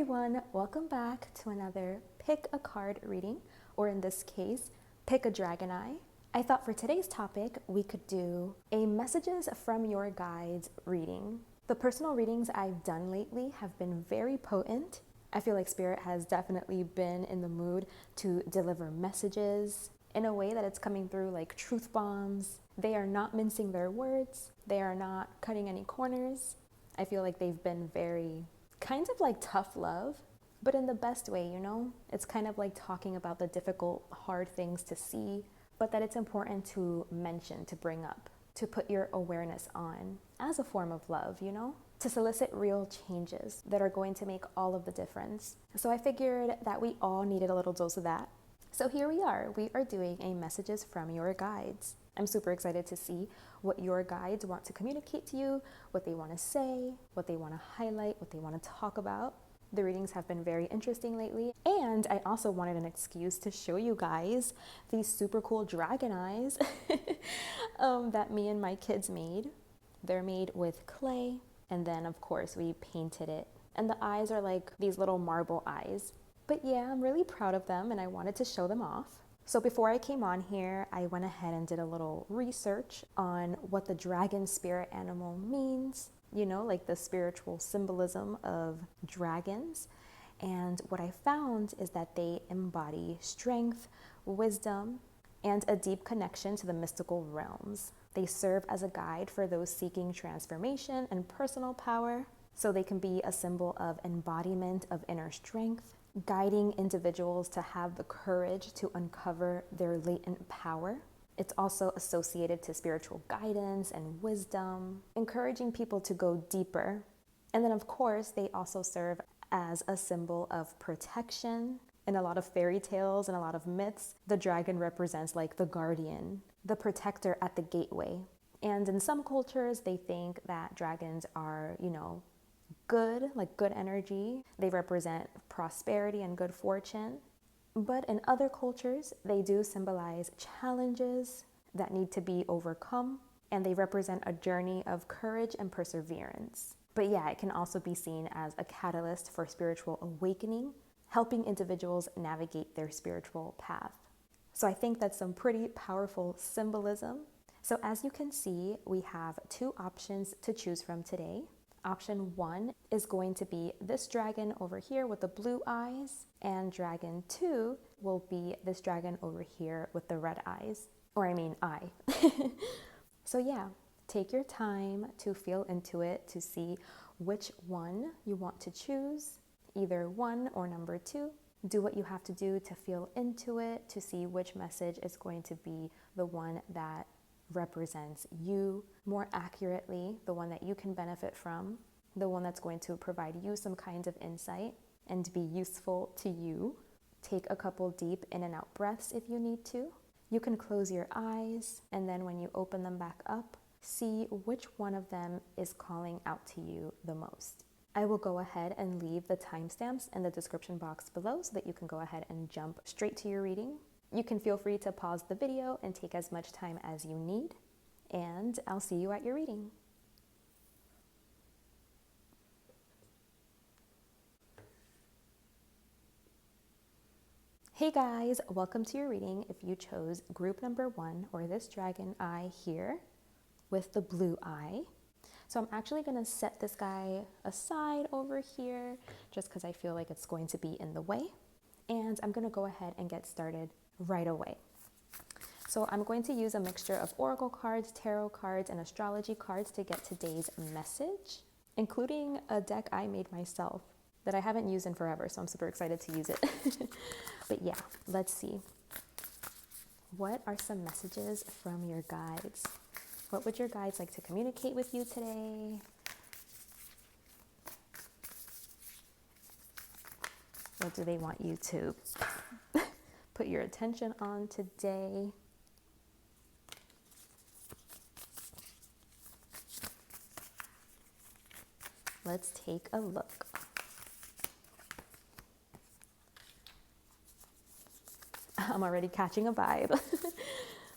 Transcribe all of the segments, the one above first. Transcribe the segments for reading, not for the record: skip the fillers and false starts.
everyone, welcome back to another Pick a Card reading, or in this case, Pick a Dragon Eye. I thought for today's topic, we could do a Messages from Your Guides reading. The personal readings I've done lately have been very potent. I feel like Spirit has definitely been in the mood to deliver messages in a way that it's coming through like truth bombs. They are not mincing their words. They are not cutting any corners. I feel like they've been very kind of like tough love, but in the best way, you know? It's kind of like talking about the difficult, hard things to see, but that it's important to mention, to bring up, to put your awareness on as a form of love, you know? To solicit real changes that are going to make all of the difference. So I figured that we all needed a little dose of that. So here we are doing a Messages from Your Guides. I'm super excited to see what your guides want to communicate to you, what they want to say, what they want to highlight, what they want to talk about. The readings have been very interesting lately, and I also wanted an excuse to show you guys these super cool dragon eyes that me and my kids made. They're made with clay, and then of course we painted it. And the eyes are like these little marble eyes. But yeah, I'm really proud of them and I wanted to show them off. So before I came on here, I went ahead and did a little research on what the dragon spirit animal means, you know, like the spiritual symbolism of dragons. And what I found is that they embody strength, wisdom, and a deep connection to the mystical realms. They serve as a guide for those seeking transformation and personal power, so they can be a symbol of embodiment of inner strength, guiding individuals to have the courage to uncover their latent power. It's also associated to spiritual guidance and wisdom, encouraging people to go deeper. And then of course, they also serve as a symbol of protection. In a lot of fairy tales and a lot of myths, the dragon represents like the guardian, the protector at the gateway. And in some cultures, they think that dragons are, you know, good, like good energy. They represent prosperity and good fortune. But in other cultures, they do symbolize challenges that need to be overcome, and they represent a journey of courage and perseverance. But yeah, it can also be seen as a catalyst for spiritual awakening, helping individuals navigate their spiritual path. So I think that's some pretty powerful symbolism. So as you can see, we have two options to choose from today. Option 1 is going to be this dragon over here with the blue eyes, and dragon 2 will be this dragon over here with the red eyes, or I mean eye. So yeah, take your time to feel into it to see which one you want to choose, either 1 or number 2. Do what you have to do to feel into it, to see which message is going to be the one that represents you more accurately, the one that you can benefit from, the one that's going to provide you some kind of insight and be useful to you. Take a couple deep in and out breaths if you need to. You can close your eyes, and then when you open them back up, see which one of them is calling out to you the most. I will go ahead and leave the timestamps in the description box below so that you can go ahead and jump straight to your reading. You can feel free to pause the video and take as much time as you need, and I'll see you at your reading. Hey guys, welcome to your reading if you chose group number 1 or this dragon eye here with the blue eye. So I'm actually going to set this guy aside over here just because I feel like it's going to be in the way, and I'm going to go ahead and get started right away. So I'm going to use a mixture of oracle cards, tarot cards, and astrology cards to get today's message, including a deck I made myself that I haven't used in forever, so I'm super excited to use it. But yeah, let's see. What are some messages from your guides? What would your guides like to communicate with you today? What do they want you to put your attention on today? Let's take a look. I'm already catching a vibe,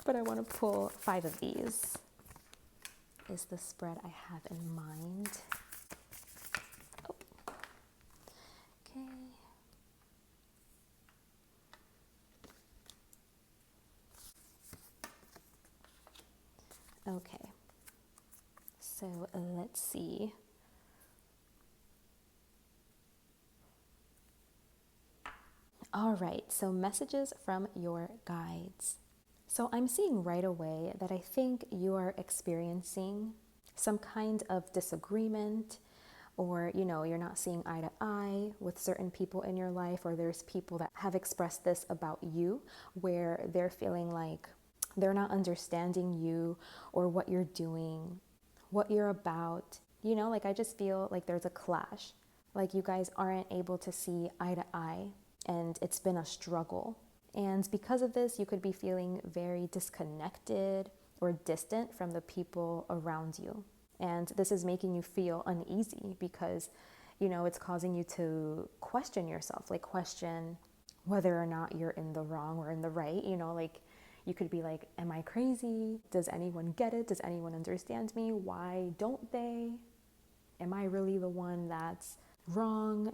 but I want to pull 5 of these. Is the spread I have in mind. Oh. Okay. Okay, so let's see. All right, so messages from your guides. So I'm seeing right away that I think you are experiencing some kind of disagreement, or you're not seeing eye to eye with certain people in your life, or there's people that have expressed this about you where they're feeling like they're not understanding you or what you're doing, what you're about. Like I just feel like there's a clash. Like you guys aren't able to see eye to eye, and it's been a struggle. And because of this, you could be feeling very disconnected or distant from the people around you. And this is making you feel uneasy because, it's causing you to question yourself, like question whether or not you're in the wrong or in the right. Like you could be like, am I crazy? Does anyone get it? Does anyone understand me? Why don't they? Am I really the one that's wrong,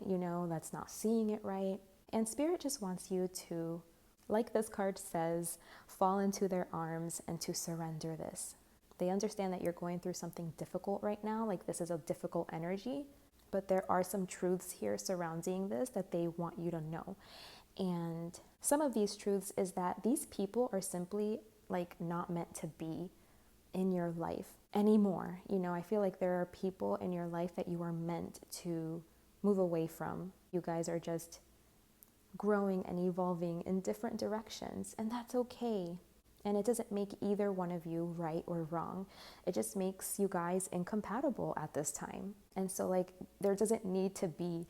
that's not seeing it right? And Spirit just wants you to, like this card says, fall into their arms and to surrender this. They understand that you're going through something difficult right now, like this is a difficult energy, but there are some truths here surrounding this that they want you to know. And some of these truths is that these people are simply like not meant to be in your life anymore. I feel like there are people in your life that you are meant to move away from. You guys are just growing and evolving in different directions, and that's okay. And it doesn't make either one of you right or wrong. It just makes you guys incompatible at this time. And so like there doesn't need to be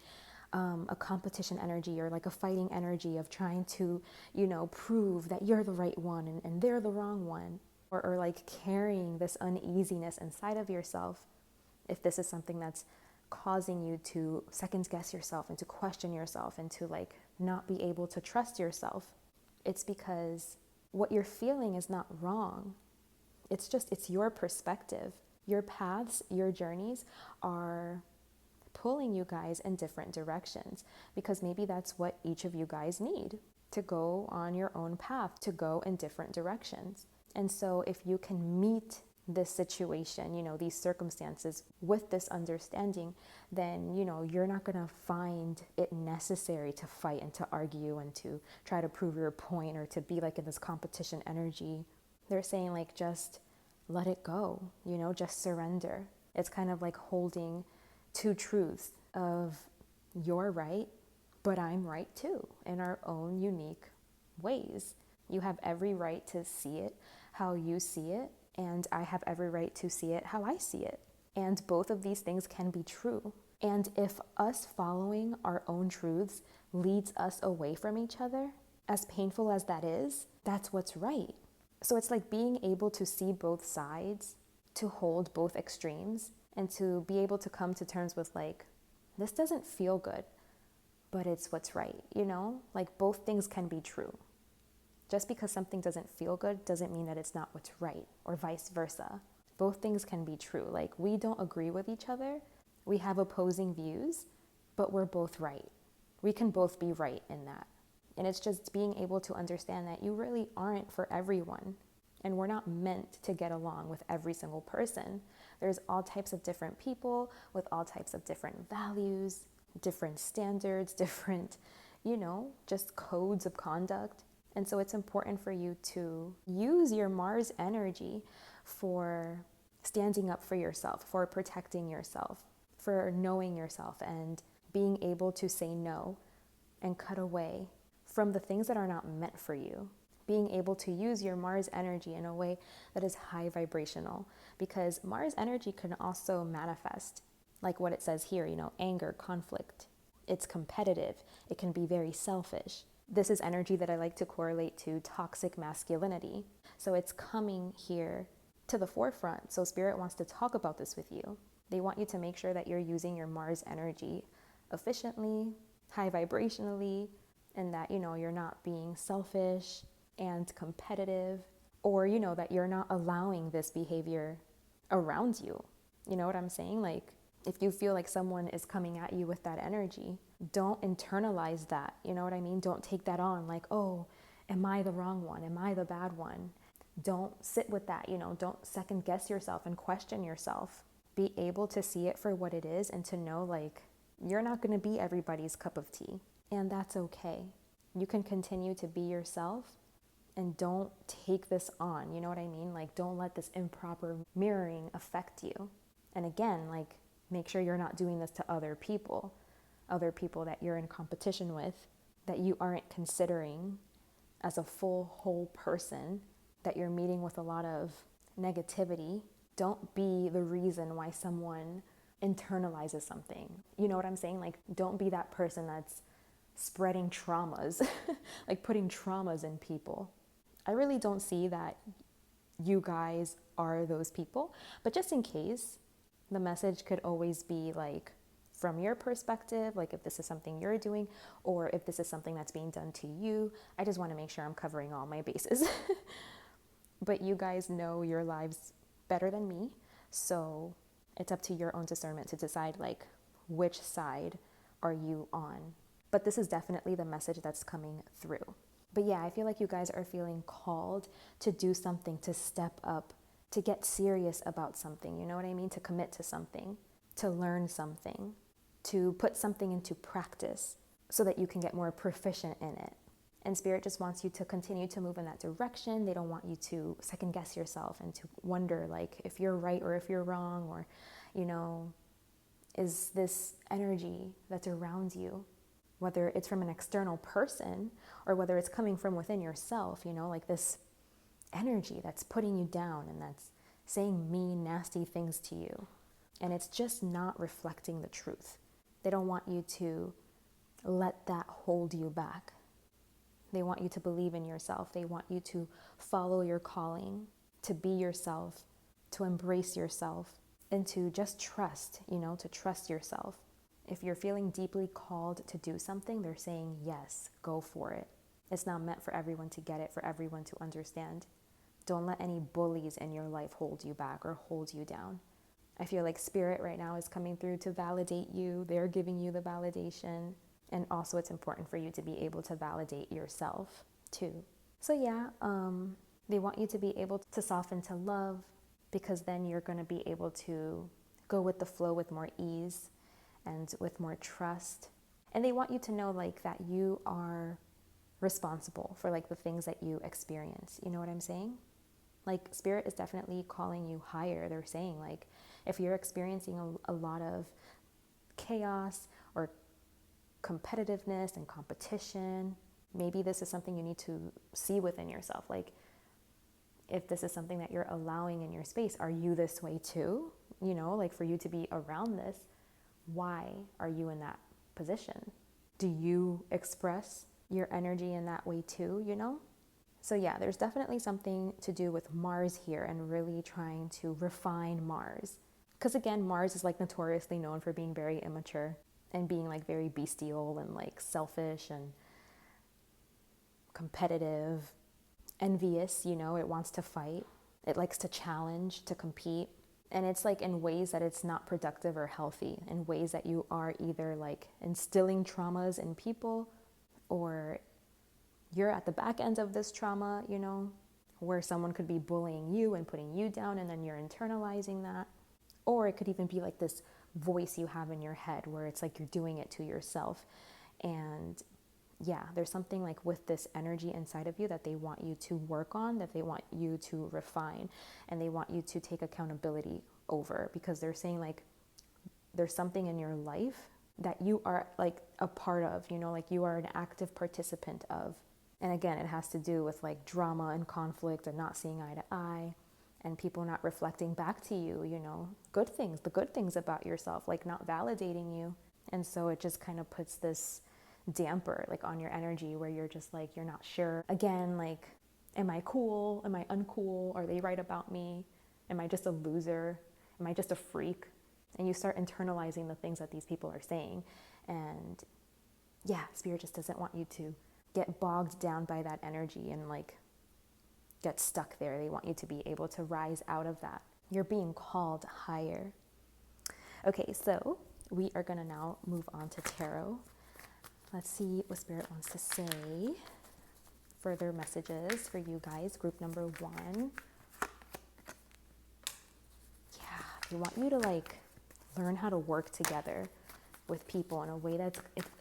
a competition energy or like a fighting energy of trying to, prove that you're the right one and they're the wrong one, or like carrying this uneasiness inside of yourself. If this is something that's causing you to second guess yourself and to question yourself and to like not be able to trust yourself, it's because what you're feeling is not wrong. It's your perspective. Your paths, your journeys are pulling you guys in different directions because maybe that's what each of you guys need to go on your own path, to go in different directions. And so if you can meet this situation, these circumstances with this understanding, then, you're not going to find it necessary to fight and to argue and to try to prove your point or to be like in this competition energy. They're saying like, just let it go, just surrender. It's kind of like holding two truths of you're right, but I'm right too, in our own unique ways. You have every right to see it how you see it, and I have every right to see it how I see it. And both of these things can be true. And if us following our own truths leads us away from each other, as painful as that is, that's what's right. So it's like being able to see both sides, to hold both extremes, and to be able to come to terms with like, this doesn't feel good, but it's what's right, Like both things can be true. Just because something doesn't feel good doesn't mean that it's not what's right, or vice versa. Both things can be true. Like we don't agree with each other, we have opposing views, but we're both right. We can both be right in that. And it's just being able to understand that you really aren't for everyone. And we're not meant to get along with every single person. There's all types of different people with all types of different values, different standards, different, just codes of conduct. And so it's important for you to use your Mars energy for standing up for yourself, for protecting yourself, for knowing yourself and being able to say no and cut away from the things that are not meant for you. Being able to use your Mars energy in a way that is high vibrational, because Mars energy can also manifest, like what it says here, anger, conflict. It's competitive. It can be very selfish. This is energy that I like to correlate to toxic masculinity. So it's coming here to the forefront. So Spirit wants to talk about this with you. They want you to make sure that you're using your Mars energy efficiently, high vibrationally, and that, you're not being selfish and competitive, or, that you're not allowing this behavior around you. You know what I'm saying? Like, if you feel like someone is coming at you with that energy, don't internalize that. You know what I mean? Don't take that on like, oh, am I the wrong one? Am I the bad one? Don't sit with that, don't second guess yourself and question yourself. Be able to see it for what it is and to know like you're not going to be everybody's cup of tea, and that's okay. You can continue to be yourself and don't take this on, you know what I mean? Like, don't let this improper mirroring affect you. And again, like, make sure you're not doing this to other people that you're in competition with, that you aren't considering as a full, whole person, that you're meeting with a lot of negativity. Don't be the reason why someone internalizes something. You know what I'm saying? Like, don't be that person that's spreading traumas, like putting traumas in people. I really don't see that you guys are those people, but just in case, the message could always be like, from your perspective, like if this is something you're doing or if this is something that's being done to you. I just want to make sure I'm covering all my bases. But you guys know your lives better than me, so it's up to your own discernment to decide like which side are you on. But this is definitely the message that's coming through. But yeah, I feel like you guys are feeling called to do something, to step up, to get serious about something, you know what I mean? To commit to something, to learn something, to put something into practice so that you can get more proficient in it. And Spirit just wants you to continue to move in that direction. They don't want you to second guess yourself and to wonder like if you're right or if you're wrong, or, is this energy that's around you, whether it's from an external person or whether it's coming from within yourself, like this energy that's putting you down and that's saying mean, nasty things to you. And it's just not reflecting the truth. They don't want you to let that hold you back. They want you to believe in yourself. They want you to follow your calling, to be yourself, to embrace yourself, and to just trust, to trust yourself. If you're feeling deeply called to do something, they're saying, yes, go for it. It's not meant for everyone to get it, for everyone to understand. Don't let any bullies in your life hold you back or hold you down. I feel like Spirit right now is coming through to validate you. They're giving you the validation. And also it's important for you to be able to validate yourself too. So yeah, they want you to be able to soften to love, because then you're going to be able to go with the flow with more ease and with more trust. And they want you to know like that you are responsible for like the things that you experience. You know what I'm saying? Like Spirit is definitely calling you higher. They're saying like if you're experiencing a lot of chaos or competitiveness and competition, maybe this is something you need to see within yourself. Like if this is something that you're allowing in your space, are you this way too? Like for you to be around this, why are you in that position? Do you express your energy in that way too, So yeah, there's definitely something to do with Mars here and really trying to refine Mars. Because again, Mars is like notoriously known for being very immature and being like very bestial and like selfish and competitive, envious, it wants to fight. It likes to challenge, to compete. And it's like in ways that it's not productive or healthy, in ways that you are either like instilling traumas in people, or you're at the back end of this trauma, where someone could be bullying you and putting you down, and then you're internalizing that. Or it could even be like this voice you have in your head where it's like you're doing it to yourself. And yeah, there's something like with this energy inside of you that they want you to work on, that they want you to refine, and they want you to take accountability over, because they're saying like there's something in your life that you are like a part of, like you are an active participant of. And again, it has to do with like drama and conflict and not seeing eye to eye, and people not reflecting back to you, the good things about yourself, like not validating you. And so it just kind of puts this damper like on your energy where you're just like, you're not sure. Again, like, am I cool? Am I uncool? Are they right about me? Am I just a loser? Am I just a freak? And you start internalizing the things that these people are saying. And yeah, Spirit just doesn't want you to get bogged down by that energy and like get stuck there. They want you to be able to rise out of that. You're being called higher. Okay, so we are going to now move on to tarot. Let's see what Spirit wants to say. further messages for you guys. Group number 1. Yeah, they want you to like learn how to work together with people in a way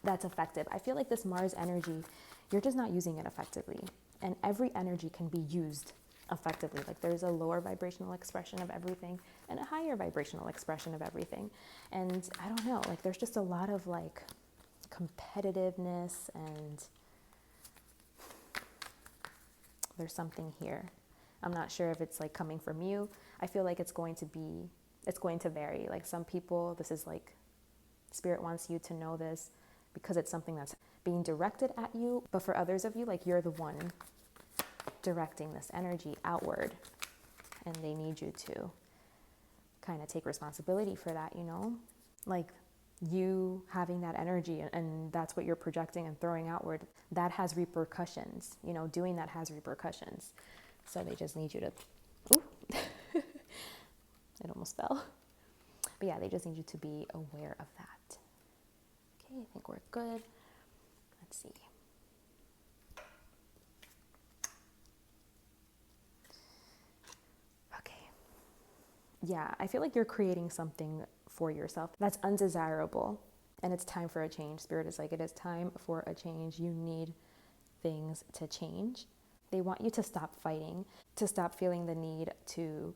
that's effective. I feel like this Mars energy, you're just not using it effectively. And every energy can be used effectively. Like there's a lower vibrational expression of everything and a higher vibrational expression of everything. And I don't know, like there's just a lot of like competitiveness, and there's something here. I'm not sure if it's like coming from you. I feel like it's going to vary. Like some people, this is like Spirit wants you to know this because it's something that's being directed at you. But for others of you, like you're the one directing this energy outward, and they need you to kind of take responsibility for that, you know? Like you having that energy and that's what you're projecting and throwing outward, that has repercussions, you know, doing that has repercussions. So they just need you to, ooh, it almost fell. But yeah, they just need you to be aware of that. Okay, I think we're good. Let's see. Okay. Yeah, I feel like you're creating something for yourself that's undesirable, and it's time for a change. Spirit is like, it is time for a change. You need things to change. They want you to stop fighting, to stop feeling the need to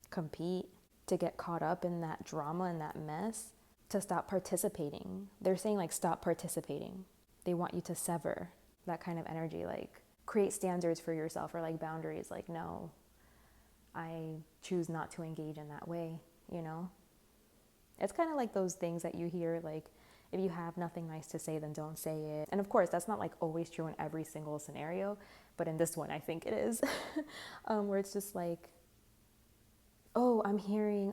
compete, to get caught up in that drama and that mess, to stop participating. They're saying like, stop participating. They want you to sever that kind of energy, like create standards for yourself or like boundaries. Like, no, I choose not to engage in that way, you know? It's kind of like those things that you hear, like, if you have nothing nice to say, then don't say it. And of course, that's not like always true in every single scenario, but in this one, I think it is. Where it's just like, oh, I'm hearing,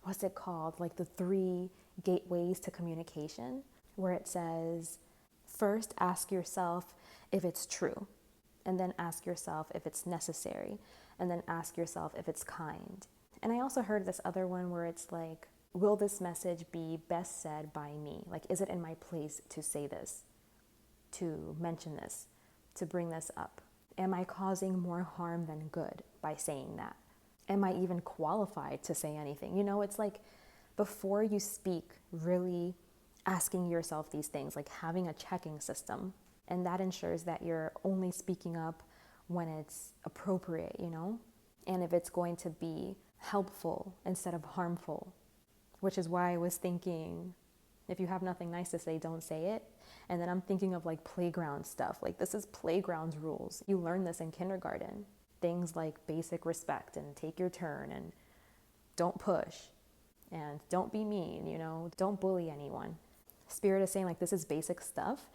what's it called? Like the 3 gateways to communication, where it says, first ask yourself if it's true, and then ask yourself if it's necessary, and then ask yourself if it's kind. And I also heard this other one where it's like, will this message be best said by me? Like, is it in my place to say this, to mention this, to bring this up? Am I causing more harm than good by saying that? Am I even qualified to say anything? You know, it's like before you speak, really asking yourself these things, like having a checking system. And that ensures that you're only speaking up when it's appropriate, you know? And if it's going to be helpful instead of harmful, which is why I was thinking, if you have nothing nice to say, don't say it. And then I'm thinking of like playground stuff. Like this is playground rules. You learn this in kindergarten. Things like basic respect and take your turn and don't push and don't be mean, you know, don't bully anyone. Spirit is saying like, this is basic stuff.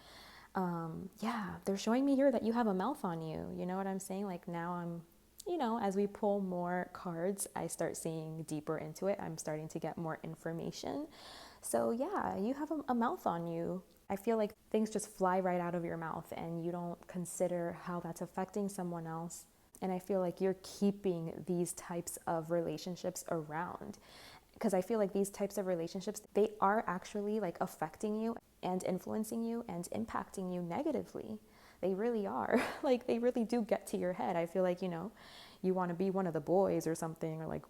Yeah, they're showing me here that you have a mouth on you. You know what I'm saying? Like now I'm, you know, as we pull more cards, I start seeing deeper into it. I'm starting to get more information. So yeah, you have a mouth on you. I feel like things just fly right out of your mouth and you don't consider how that's affecting someone else. And I feel like you're keeping these types of relationships around, because I feel like these types of relationships, they are actually like affecting you and influencing you and impacting you negatively. They really are. Like they really do get to your head. I feel like, you know, you want to be one of the boys or something, or like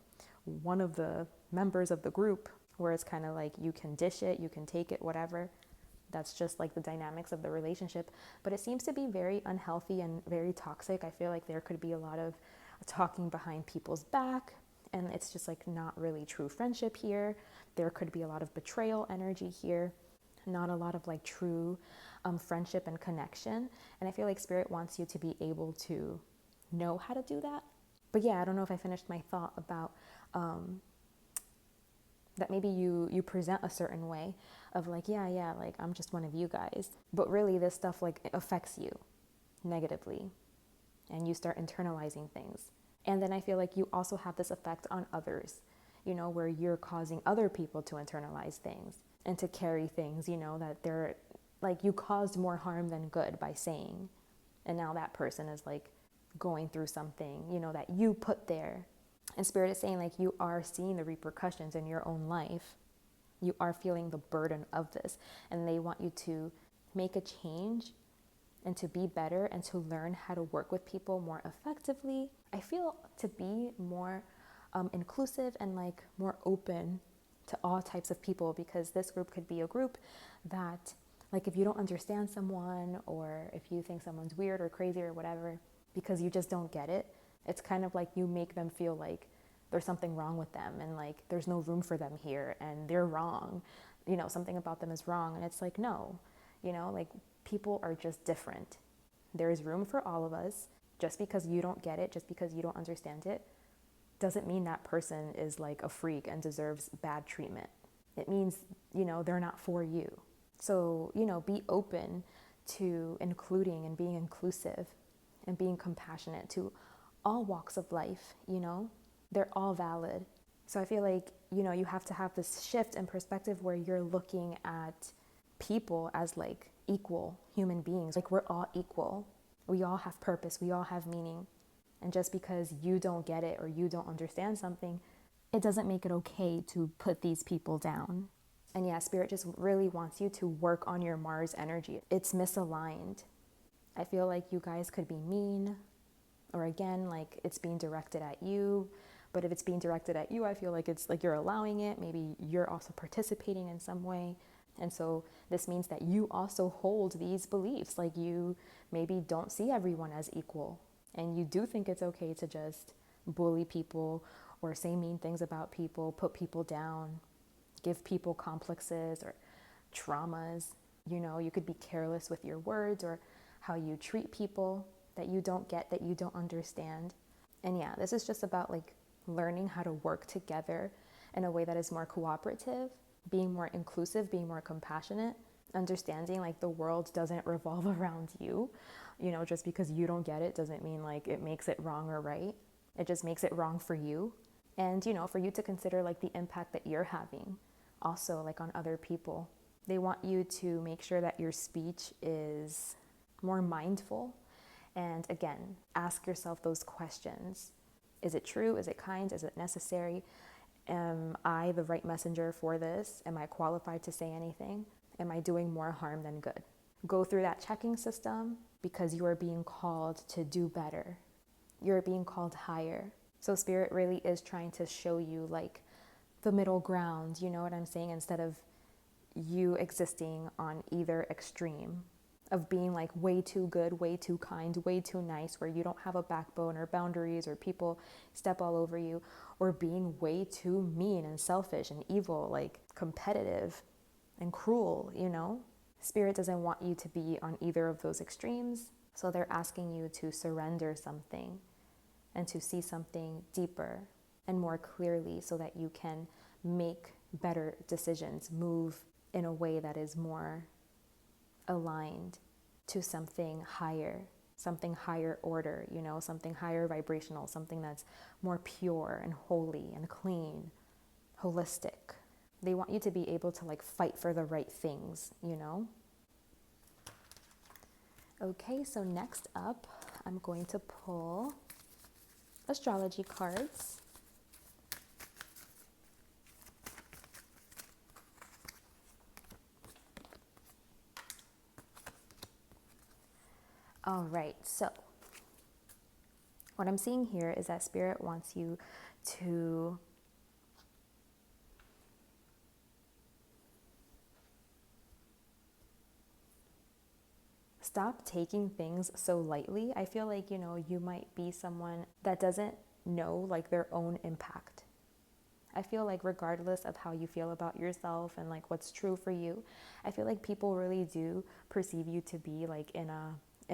one of the members of the group, where it's kind of like you can dish it, you can take it, whatever. That's just like the dynamics of the relationship. But it seems to be very unhealthy and very toxic. I feel like there could be a lot of talking behind people's back, and it's just like not really true friendship here. There could be a lot of betrayal energy here, not a lot of like true friendship and connection. And I feel like Spirit wants you to be able to know how to do that. But yeah, I don't know if I finished my thought about that maybe you present a certain way of like, yeah, like I'm just one of you guys. But really this stuff like affects you negatively and you start internalizing things. And then I feel like you also have this effect on others, you know, where you're causing other people to internalize things and to carry things, you know, that they're like you caused more harm than good by saying. And now that person is like going through something, you know, that you put there. And Spirit is saying like you are seeing the repercussions in your own life. You are feeling the burden of this. And they want you to make a change and to be better and to learn how to work with people more effectively. I feel to be more inclusive and like more open to all types of people, because this group could be a group that, like, if you don't understand someone, or if you think someone's weird or crazy or whatever, because you just don't get it, it's kind of like you make them feel like there's something wrong with them, and like there's no room for them here, and they're wrong, you know, something about them is wrong. And it's like, no, you know, like, people are just different. There is room for all of us. Just because you don't get it, just because you don't understand it, doesn't mean that person is like a freak and deserves bad treatment. It means, you know, they're not for you. So, you know, be open to including and being inclusive and being compassionate to all walks of life, you know, they're all valid. So I feel like, you know, you have to have this shift in perspective where you're looking at people as like equal human beings. Like, we're all equal. We all have purpose. We all have meaning. And just because you don't get it or you don't understand something, it doesn't make it okay to put these people down. And yeah, Spirit just really wants you to work on your Mars energy. It's misaligned. I feel like you guys could be mean, or again, like it's being directed at you. But if it's being directed at you, I feel like it's like you're allowing it. Maybe you're also participating in some way. And so this means that you also hold these beliefs. Like, you maybe don't see everyone as equal. And you do think it's okay to just bully people or say mean things about people, put people down, give people complexes or traumas. You know, you could be careless with your words or how you treat people that you don't get, that you don't understand. And yeah, this is just about like learning how to work together in a way that is more cooperative, being more inclusive, being more compassionate, understanding like the world doesn't revolve around you. You know, just because you don't get it doesn't mean like it makes it wrong or right. It just makes it wrong for you. And, you know, for you to consider like the impact that you're having also like on other people. They want you to make sure that your speech is more mindful. And again, ask yourself those questions. Is it true? Is it kind? Is it necessary? Am I the right messenger for this? Am I qualified to say anything? Am I doing more harm than good? Go through that checking system, because you are being called to do better. You're being called higher. So Spirit really is trying to show you like the middle ground, you know what I'm saying? Instead of you existing on either extreme of being like way too good, way too kind, way too nice, where you don't have a backbone or boundaries or people step all over you, or being way too mean and selfish and evil, like competitive and cruel, you know? Spirit doesn't want you to be on either of those extremes. So they're asking you to surrender something and to see something deeper and more clearly, so that you can make better decisions, move in a way that is more aligned to something higher order, you know, something higher vibrational, something that's more pure and holy and clean, holistic. They want you to be able to like fight for the right things, you know? Okay, so next up, I'm going to pull astrology cards. All right, so what I'm seeing here is that Spirit wants you to stop taking things so lightly. I feel like, you know, you might be someone that doesn't know like their own impact. I feel like regardless of how you feel about yourself and like what's true for you, I feel like people really do perceive you to be like in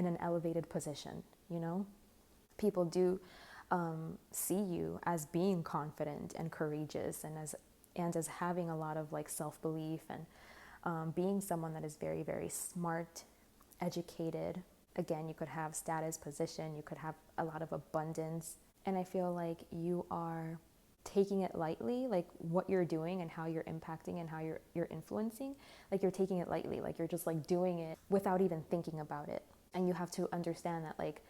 an elevated position, you know? People do see you as being confident and courageous, and as having a lot of like self-belief, and being someone that is very, very smart, educated. Again, you could have status, position, you could have a lot of abundance. And I feel like you are taking it lightly, like what you're doing and how you're impacting and how you're influencing. Like you're taking it lightly, like you're just like doing it without even thinking about it. And you have to understand that like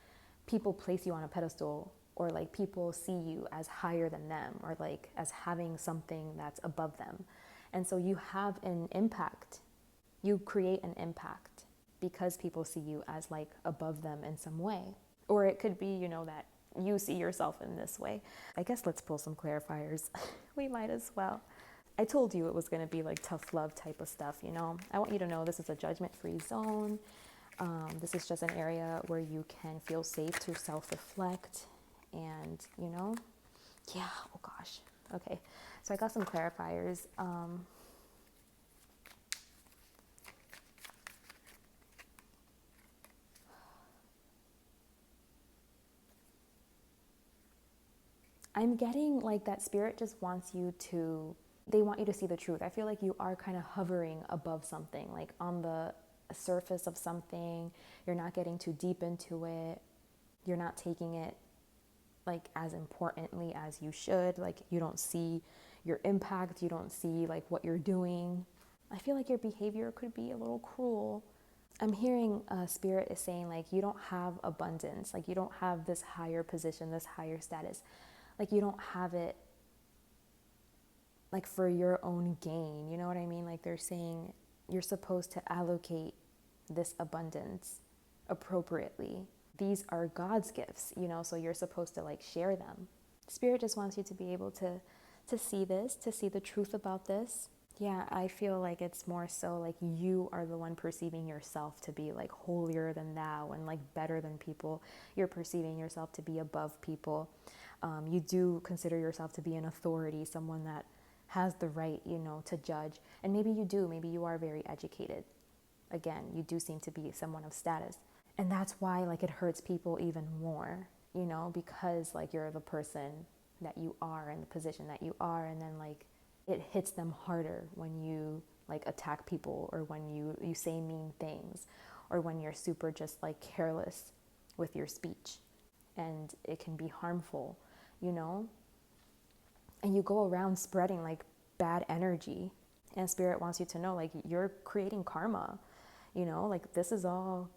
people place you on a pedestal, or like people see you as higher than them, or like as having something that's above them. And so you have an impact. You create an impact because people see you as like above them in some way. Or it could be, that you see yourself in this way. I guess let's pull some clarifiers. We might as well. I told you it was going to be like tough love type of stuff, I want you to know this is a judgment-free zone. This is just an area where you can feel safe to self-reflect and, yeah, oh gosh. Okay, so I got some clarifiers. I'm getting like that spirit just wants you to, they want you to see the truth. I feel like you are kind of hovering above something, like on the surface of something. You're not getting too deep into it. You're not taking it like as importantly as you should. Like you don't see your impact. You don't see like what you're doing. I feel like your behavior could be a little cruel. I'm hearing spirit is saying like you don't have abundance. Like you don't have this higher position, this higher status. Like you don't have it like for your own gain, you know what I mean? Like they're saying you're supposed to allocate this abundance appropriately. These are God's gifts, so you're supposed to like share them. Spirit just wants you to be able to see this, to see the truth about this. Yeah, I feel like it's more so like you are the one perceiving yourself to be like holier than thou and like better than people. You're perceiving yourself to be above people. You do consider yourself to be an authority, someone that has the right, to judge. And maybe you do, maybe you are very educated. Again, you do seem to be someone of status. And that's why like it hurts people even more, because like you're the person that you are in the position that you are. And then like it hits them harder when you like attack people or when you say mean things or when you're super just like careless with your speech. And it can be harmful, and you go around spreading like bad energy. And spirit wants you to know like you're creating karma, like this is all,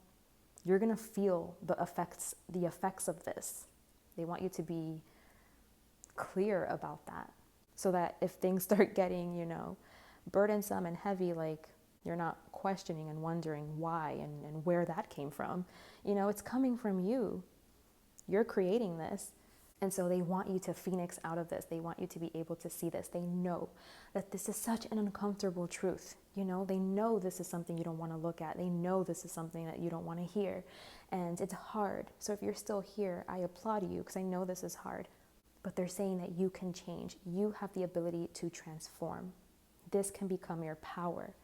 you're gonna feel the effects of this. They want you to be clear about that so that if things start getting, burdensome and heavy, like you're not questioning and wondering why and where that came from. It's coming from you. You're creating this. And so they want you to phoenix out of this. They want you to be able to see this. They know that this is such an uncomfortable truth. They know this is something you don't want to look at. They know this is something that you don't want to hear. And it's hard. So if you're still here, I applaud you because I know this is hard. But they're saying that you can change. You have the ability to transform. This can become your power.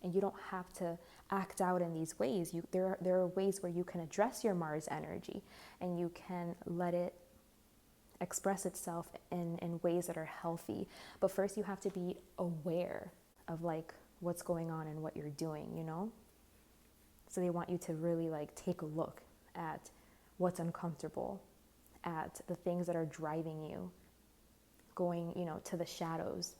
And you don't have to act out in these ways. There are ways where you can address your Mars energy and you can let it express itself in ways that are healthy. But first you have to be aware of like what's going on and what you're doing, So they want you to really like take a look at what's uncomfortable, at the things that are driving you, going, to the shadows,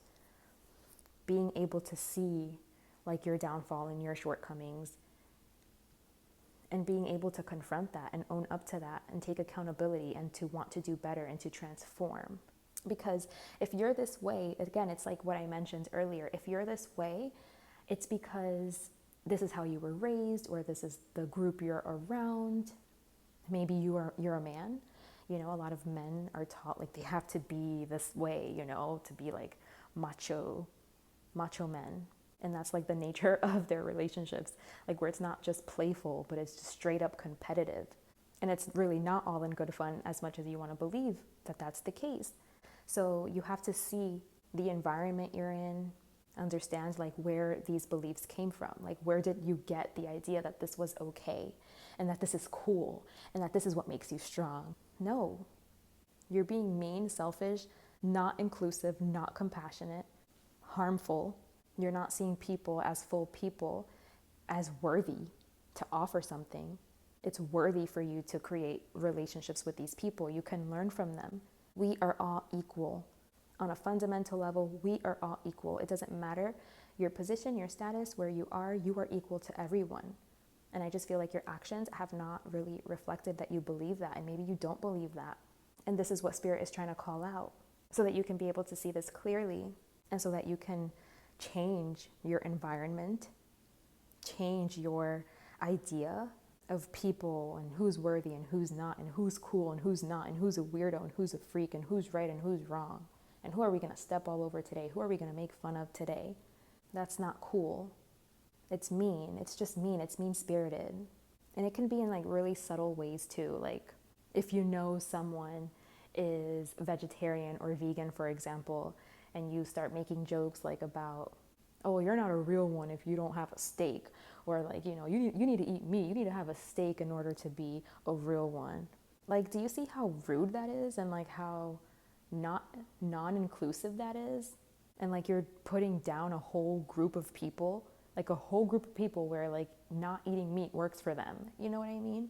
being able to see like your downfall and your shortcomings, and being able to confront that and own up to that and take accountability and to want to do better and to transform. Because if you're this way, again, it's like what I mentioned earlier. If you're this way, it's because this is how you were raised, or this is the group you're around. Maybe you're a man. A lot of men are taught like they have to be this way, to be like macho men. And that's like the nature of their relationships, like where it's not just playful, but it's just straight up competitive. And it's really not all in good fun as much as you want to believe that that's the case. So you have to see the environment you're in, understand like where these beliefs came from. Like where did you get the idea that this was okay and that this is cool and that this is what makes you strong? No, you're being mean, selfish, not inclusive, not compassionate, harmful. You're not seeing people as full people, as worthy to offer something. It's worthy for you to create relationships with these people. You can learn from them. We are all equal. On a fundamental level, we are all equal. It doesn't matter your position, your status, where you are equal to everyone. And I just feel like your actions have not really reflected that you believe that, and maybe you don't believe that. And this is what Spirit is trying to call out, so that you can be able to see this clearly, and so that you can change your environment, change your idea of people and who's worthy and who's not, and who's cool and who's not, and who's a weirdo and who's a freak, and who's right and who's wrong, and who are we going to step all over today, who are we going to make fun of today. That's not cool. It's mean. It's just mean. It's mean-spirited. And it can be in like really subtle ways too. Like if you know someone is vegetarian or vegan, for example, and you start making jokes like about, oh, you're not a real one if you don't have a steak, or like, you know, you need to eat meat, you need to have a steak in order to be a real one. Like, do you see how rude that is, and like how non-inclusive that is? And like you're putting down a whole group of people, like a whole group of people where like not eating meat works for them. You know what I mean?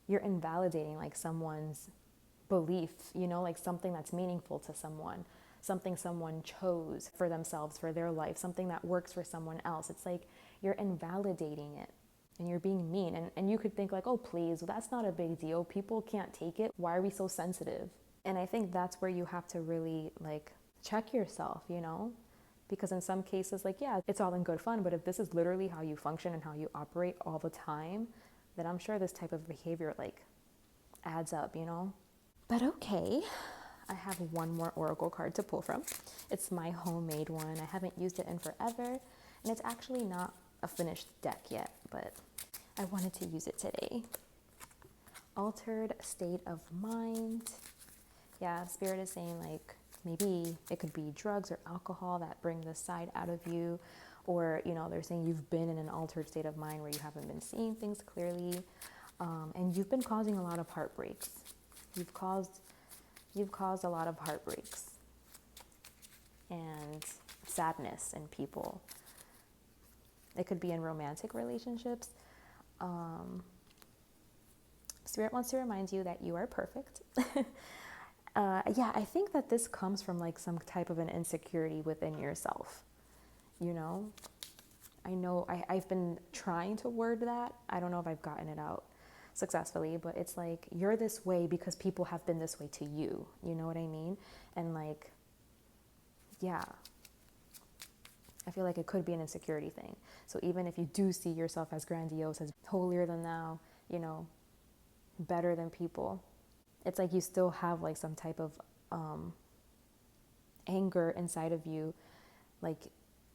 You're invalidating like someone's belief, you know, like something that's meaningful to someone, something someone chose for themselves, for their life, something that works for someone else. It's like you're invalidating it and you're being mean. And you could think like, oh, please, that's not a big deal. People can't take it. Why are we so sensitive? And I think that's where you have to really like check yourself, you know, because in some cases, like, yeah, it's all in good fun. But if this is literally how you function and how you operate all the time, then I'm sure this type of behavior like adds up, you know. But okay, I have one more oracle card to pull from. It's my homemade one. I haven't used it in forever, and it's actually not a finished deck yet, but I wanted to use it today. Altered state of mind. Yeah, Spirit is saying like maybe it could be drugs or alcohol that bring this side out of you, or, you know, they're saying you've been in an altered state of mind where you haven't been seeing things clearly, and you've been causing a lot of heartbreaks. You've caused a lot of heartbreaks and sadness in people. It could be in romantic relationships. Spirit wants to remind you that you are perfect. Yeah, I think that this comes from like some type of an insecurity within yourself. You know, I know I've been trying to word that. I don't know if I've gotten it out successfully, but it's like you're this way because people have been this way to you. You know what I mean? And like, yeah, I feel like it could be an insecurity thing. So even if you do see yourself as grandiose, as holier than thou, you know, better than people, it's like you still have like some type of anger inside of you. Like,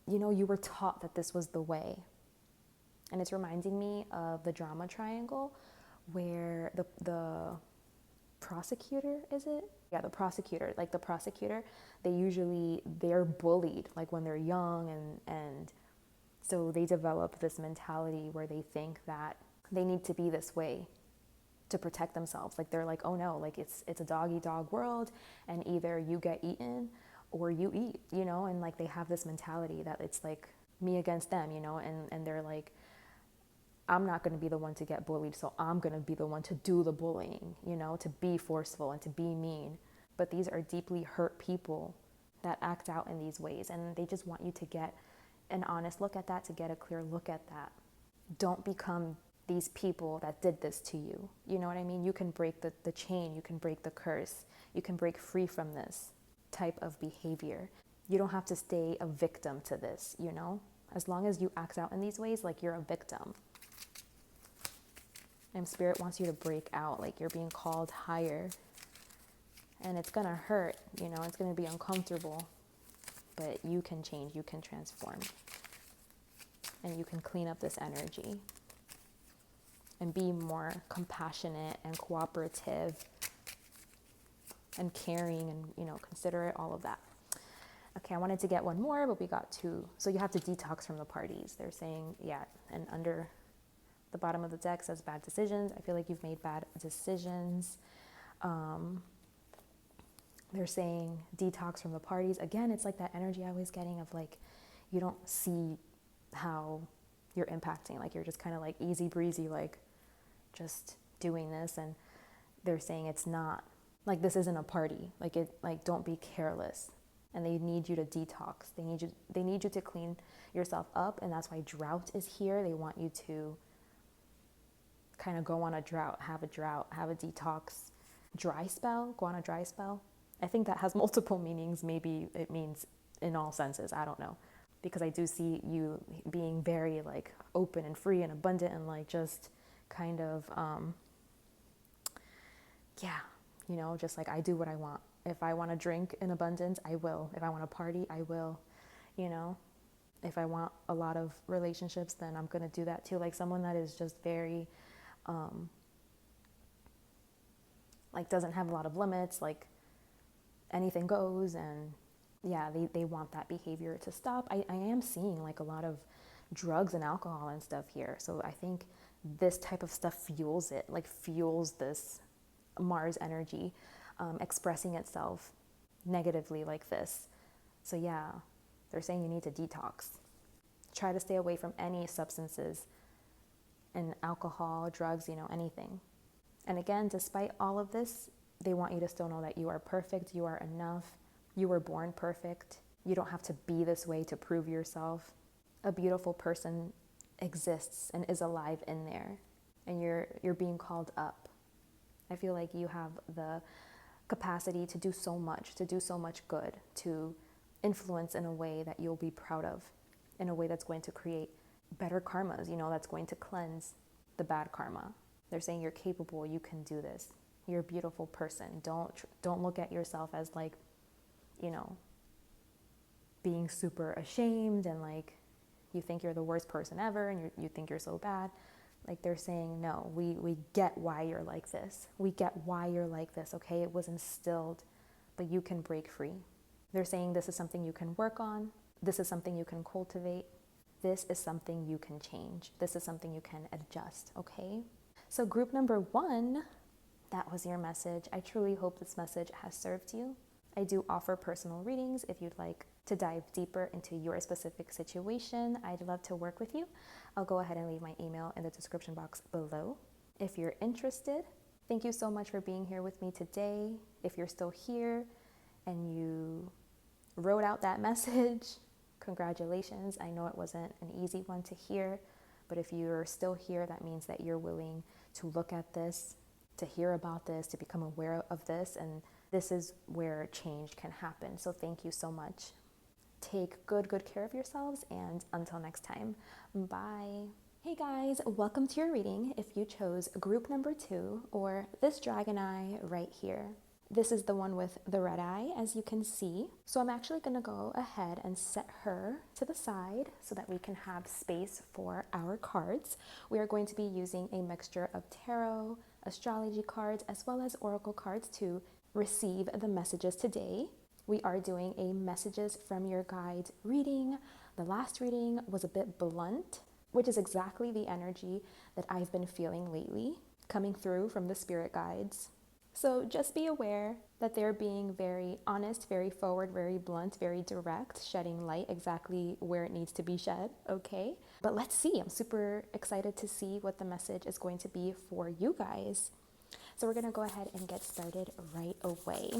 you know, you were taught that this was the way. And it's reminding me of the drama triangle where the prosecutor, is it? Yeah, the prosecutor, they're bullied like when they're young, and so they develop this mentality where they think that they need to be this way to protect themselves. Like they're like, oh no, like it's a dog eat dog world, and either you get eaten or you eat, you know. And like they have this mentality that it's like me against them, you know, and they're like, I'm not going to be the one to get bullied, so I'm going to be the one to do the bullying, you know, to be forceful and to be mean. But these are deeply hurt people that act out in these ways, and they just want you to get an honest look at that, to get a clear look at that. Don't become these people that did this to you. You know what I mean? You can break the chain, you can break the curse, you can break free from this type of behavior. You don't have to stay a victim to this, you know? As long as you act out in these ways, like you're a victim. And Spirit wants you to break out, like you're being called higher. And it's gonna hurt, you know, it's gonna be uncomfortable. But you can change, you can transform. And you can clean up this energy. And be more compassionate and cooperative and caring and, you know, considerate, all of that. Okay, I wanted to get one more, but we got two. So you have to detox from the parties. They're saying, yeah, and under the bottom of the deck says bad decisions. I feel like you've made bad decisions. They're saying detox from the parties. Again, it's like that energy I was getting of like, you don't see how you're impacting. Like you're just kind of like easy breezy, like just doing this. And they're saying it's not, like this isn't a party. Like it, like don't be careless. And they need you to detox. They need you to clean yourself up. And that's why drought is here. They want you to kind of go on a drought, have a detox, dry spell, go on a dry spell. I think that has multiple meanings. Maybe it means in all senses. I don't know. because I do see you being very like open and free and abundant and like just kind of, just like I do what I want. If I want to drink in abundance, I will. If I want to party, I will, you know. If I want a lot of relationships, then I'm going to do that too. Like someone that is just very, like doesn't have a lot of limits, like anything goes. And yeah, they want that behavior to stop. I am seeing like a lot of drugs and alcohol and stuff here. So I think this type of stuff fuels it, like fuels this Mars energy expressing itself negatively like this. So yeah, they're saying you need to detox. Try to stay away from any substances and alcohol, drugs, anything. And again, despite all of this, they want you to still know that you are perfect, you are enough, you were born perfect. You don't have to be this way to prove yourself. A beautiful person exists and is alive in there, and you're being called up. I feel like you have the capacity to do so much good, to influence in a way that you'll be proud of, in a way that's going to create better karmas, that's going to cleanse the bad karma. They're saying you're capable, you can do this. You're a beautiful person. Don't look at yourself as like, being super ashamed and like you think you're the worst person ever and you think you're so bad. Like they're saying, no, we get why you're like this. We get why you're like this, okay? It was instilled, but you can break free. They're saying this is something you can work on. This is something you can cultivate. This is something you can change. This is something you can adjust, okay? So group number 1, that was your message. I truly hope this message has served you. I do offer personal readings if you'd like to dive deeper into your specific situation. I'd love to work with you. I'll go ahead and leave my email in the description box below if you're interested. Thank you so much for being here with me today. If you're still here and you wrote out that message, congratulations. I know it wasn't an easy one to hear, but if you're still here, that means that you're willing to look at this, to hear about this, to become aware of this, and this is where change can happen. So thank you so much. Take good care of yourselves, and until next time, bye. Hey guys, welcome to your reading if you chose group number 2 or this dragon eye right here. This is the one with the red eye, as you can see. So I'm actually going to go ahead and set her to the side so that we can have space for our cards. We are going to be using a mixture of tarot, astrology cards, as well as oracle cards to receive the messages today. We are doing a messages from your guides reading. The last reading was a bit blunt, which is exactly the energy that I've been feeling lately, coming through from the spirit guides. So just be aware that they're being very honest, very forward, very blunt, very direct, shedding light exactly where it needs to be shed, okay? But let's see. I'm super excited to see what the message is going to be for you guys. So we're going to go ahead and get started right away.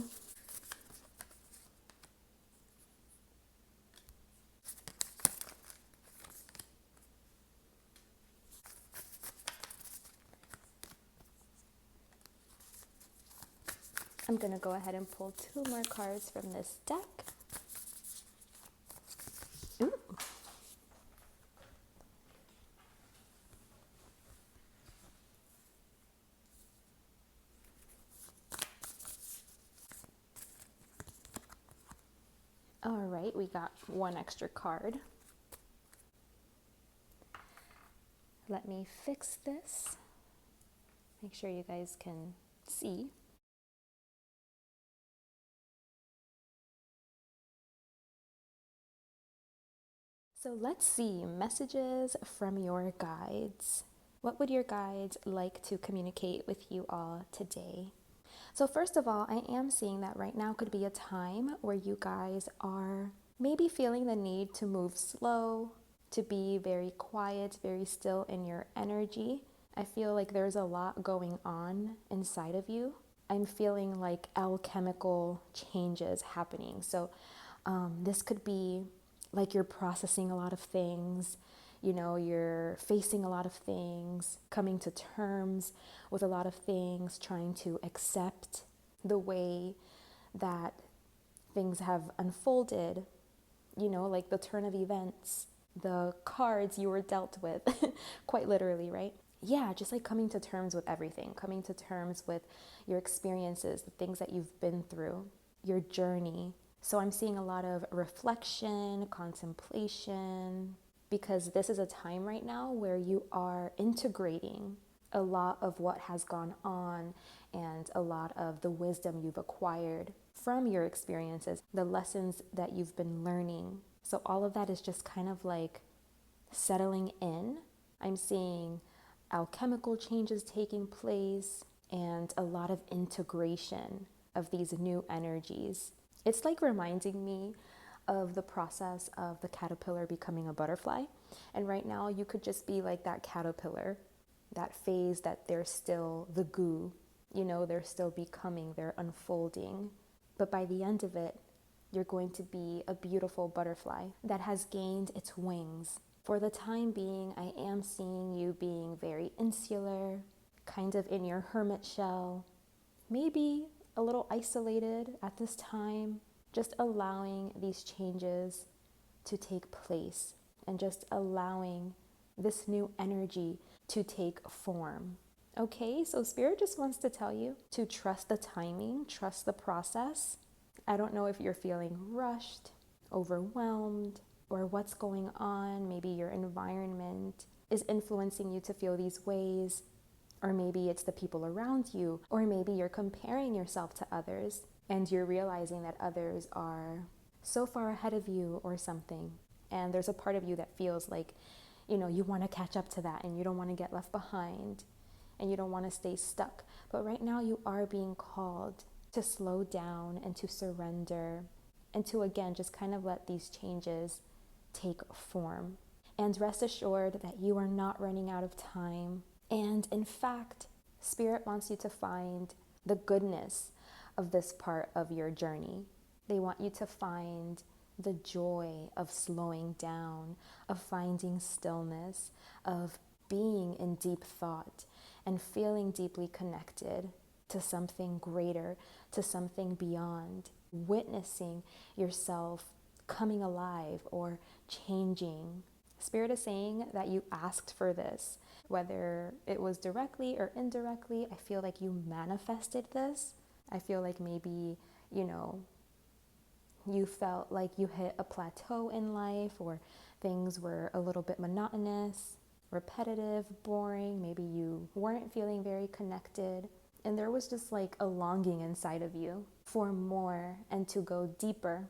I'm going to go ahead and pull 2 more cards from this deck. Ooh. All right, we got 1 extra card. Let me fix this. Make sure you guys can see. So let's see, messages from your guides. What would your guides like to communicate with you all today? So first of all, I am seeing that right now could be a time where you guys are maybe feeling the need to move slow, to be very quiet, very still in your energy. I feel like there's a lot going on inside of you. I'm feeling like alchemical changes happening. So this could be like you're processing a lot of things, you're facing a lot of things, coming to terms with a lot of things, trying to accept the way that things have unfolded like the turn of events, the cards you were dealt with, quite literally, right? Yeah, just like coming to terms with everything, coming to terms with your experiences, the things that you've been through, your journey. So I'm seeing a lot of reflection, contemplation, because this is a time right now where you are integrating a lot of what has gone on and a lot of the wisdom you've acquired from your experiences, the lessons that you've been learning. So all of that is just kind of like settling in. I'm seeing alchemical changes taking place and a lot of integration of these new energies. It's like reminding me of the process of the caterpillar becoming a butterfly. And right now you could just be like that caterpillar, that phase that they're still the goo, they're still becoming, they're unfolding. But by the end of it, you're going to be a beautiful butterfly that has gained its wings. For the time being, I am seeing you being very insular, kind of in your hermit shell, maybe a little isolated at this time, just allowing these changes to take place and just allowing this new energy to take form. Okay, so Spirit just wants to tell you to trust the timing, trust the process. I don't know if you're feeling rushed, overwhelmed, or what's going on. Maybe your environment is influencing you to feel these ways, or maybe it's the people around you, or maybe you're comparing yourself to others and you're realizing that others are so far ahead of you or something. And there's a part of you that feels like, you want to catch up to that and you don't want to get left behind and you don't want to stay stuck. But right now you are being called to slow down and to surrender and to, again, just kind of let these changes take form. And rest assured that you are not running out of time. And in fact, Spirit wants you to find the goodness of this part of your journey. They want you to find the joy of slowing down, of finding stillness, of being in deep thought and feeling deeply connected to something greater, to something beyond, witnessing yourself coming alive or changing. Spirit is saying that you asked for this, whether it was directly or indirectly. I feel like you manifested this. I feel like maybe, you felt like you hit a plateau in life, or things were a little bit monotonous, repetitive, boring. Maybe you weren't feeling very connected. And there was just like a longing inside of you for more and to go deeper.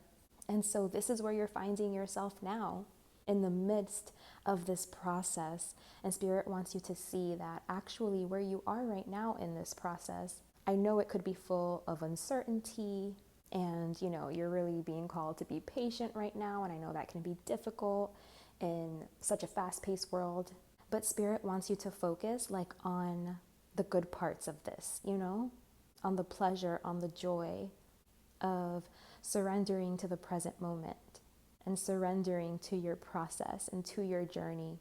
And so this is where you're finding yourself now, in the midst of this process. And Spirit wants you to see that actually where you are right now in this process, I know it could be full of uncertainty and, you're really being called to be patient right now. And I know that can be difficult in such a fast-paced world. But Spirit wants you to focus on the good parts of this, on the pleasure, on the joy of surrendering to the present moment and surrendering to your process and to your journey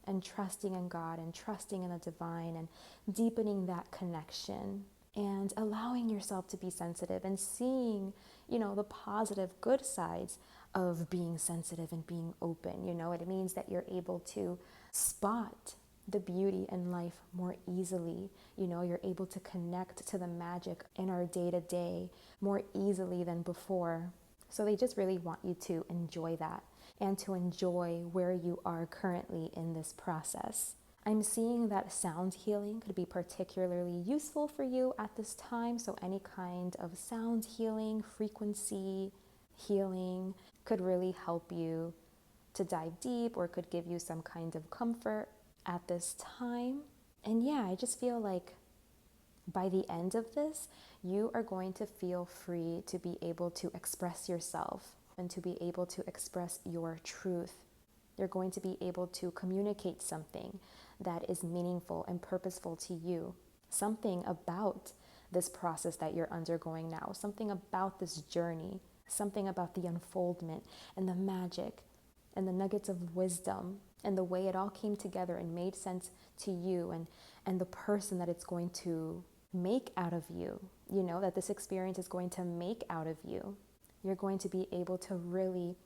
and trusting in God and trusting in the divine and deepening that connection and allowing yourself to be sensitive and seeing, the positive, good sides of being sensitive and being open. It means that you're able to spot the beauty in life more easily. You're able to connect to the magic in our day-to-day more easily than before. So they just really want you to enjoy that and to enjoy where you are currently in this process. I'm seeing that sound healing could be particularly useful for you at this time. So any kind of sound healing, frequency healing could really help you to dive deep or could give you some kind of comfort at this time. And yeah, I just feel like by the end of this, you are going to feel free to be able to express yourself and to be able to express your truth. You're going to be able to communicate something that is meaningful and purposeful to you, something about this process that you're undergoing now, something about this journey, something about the unfoldment and the magic and the nuggets of wisdom and the way it all came together and made sense to you and the person that it's going to make out of you, that this experience is going to make out of you. You're going to be able to really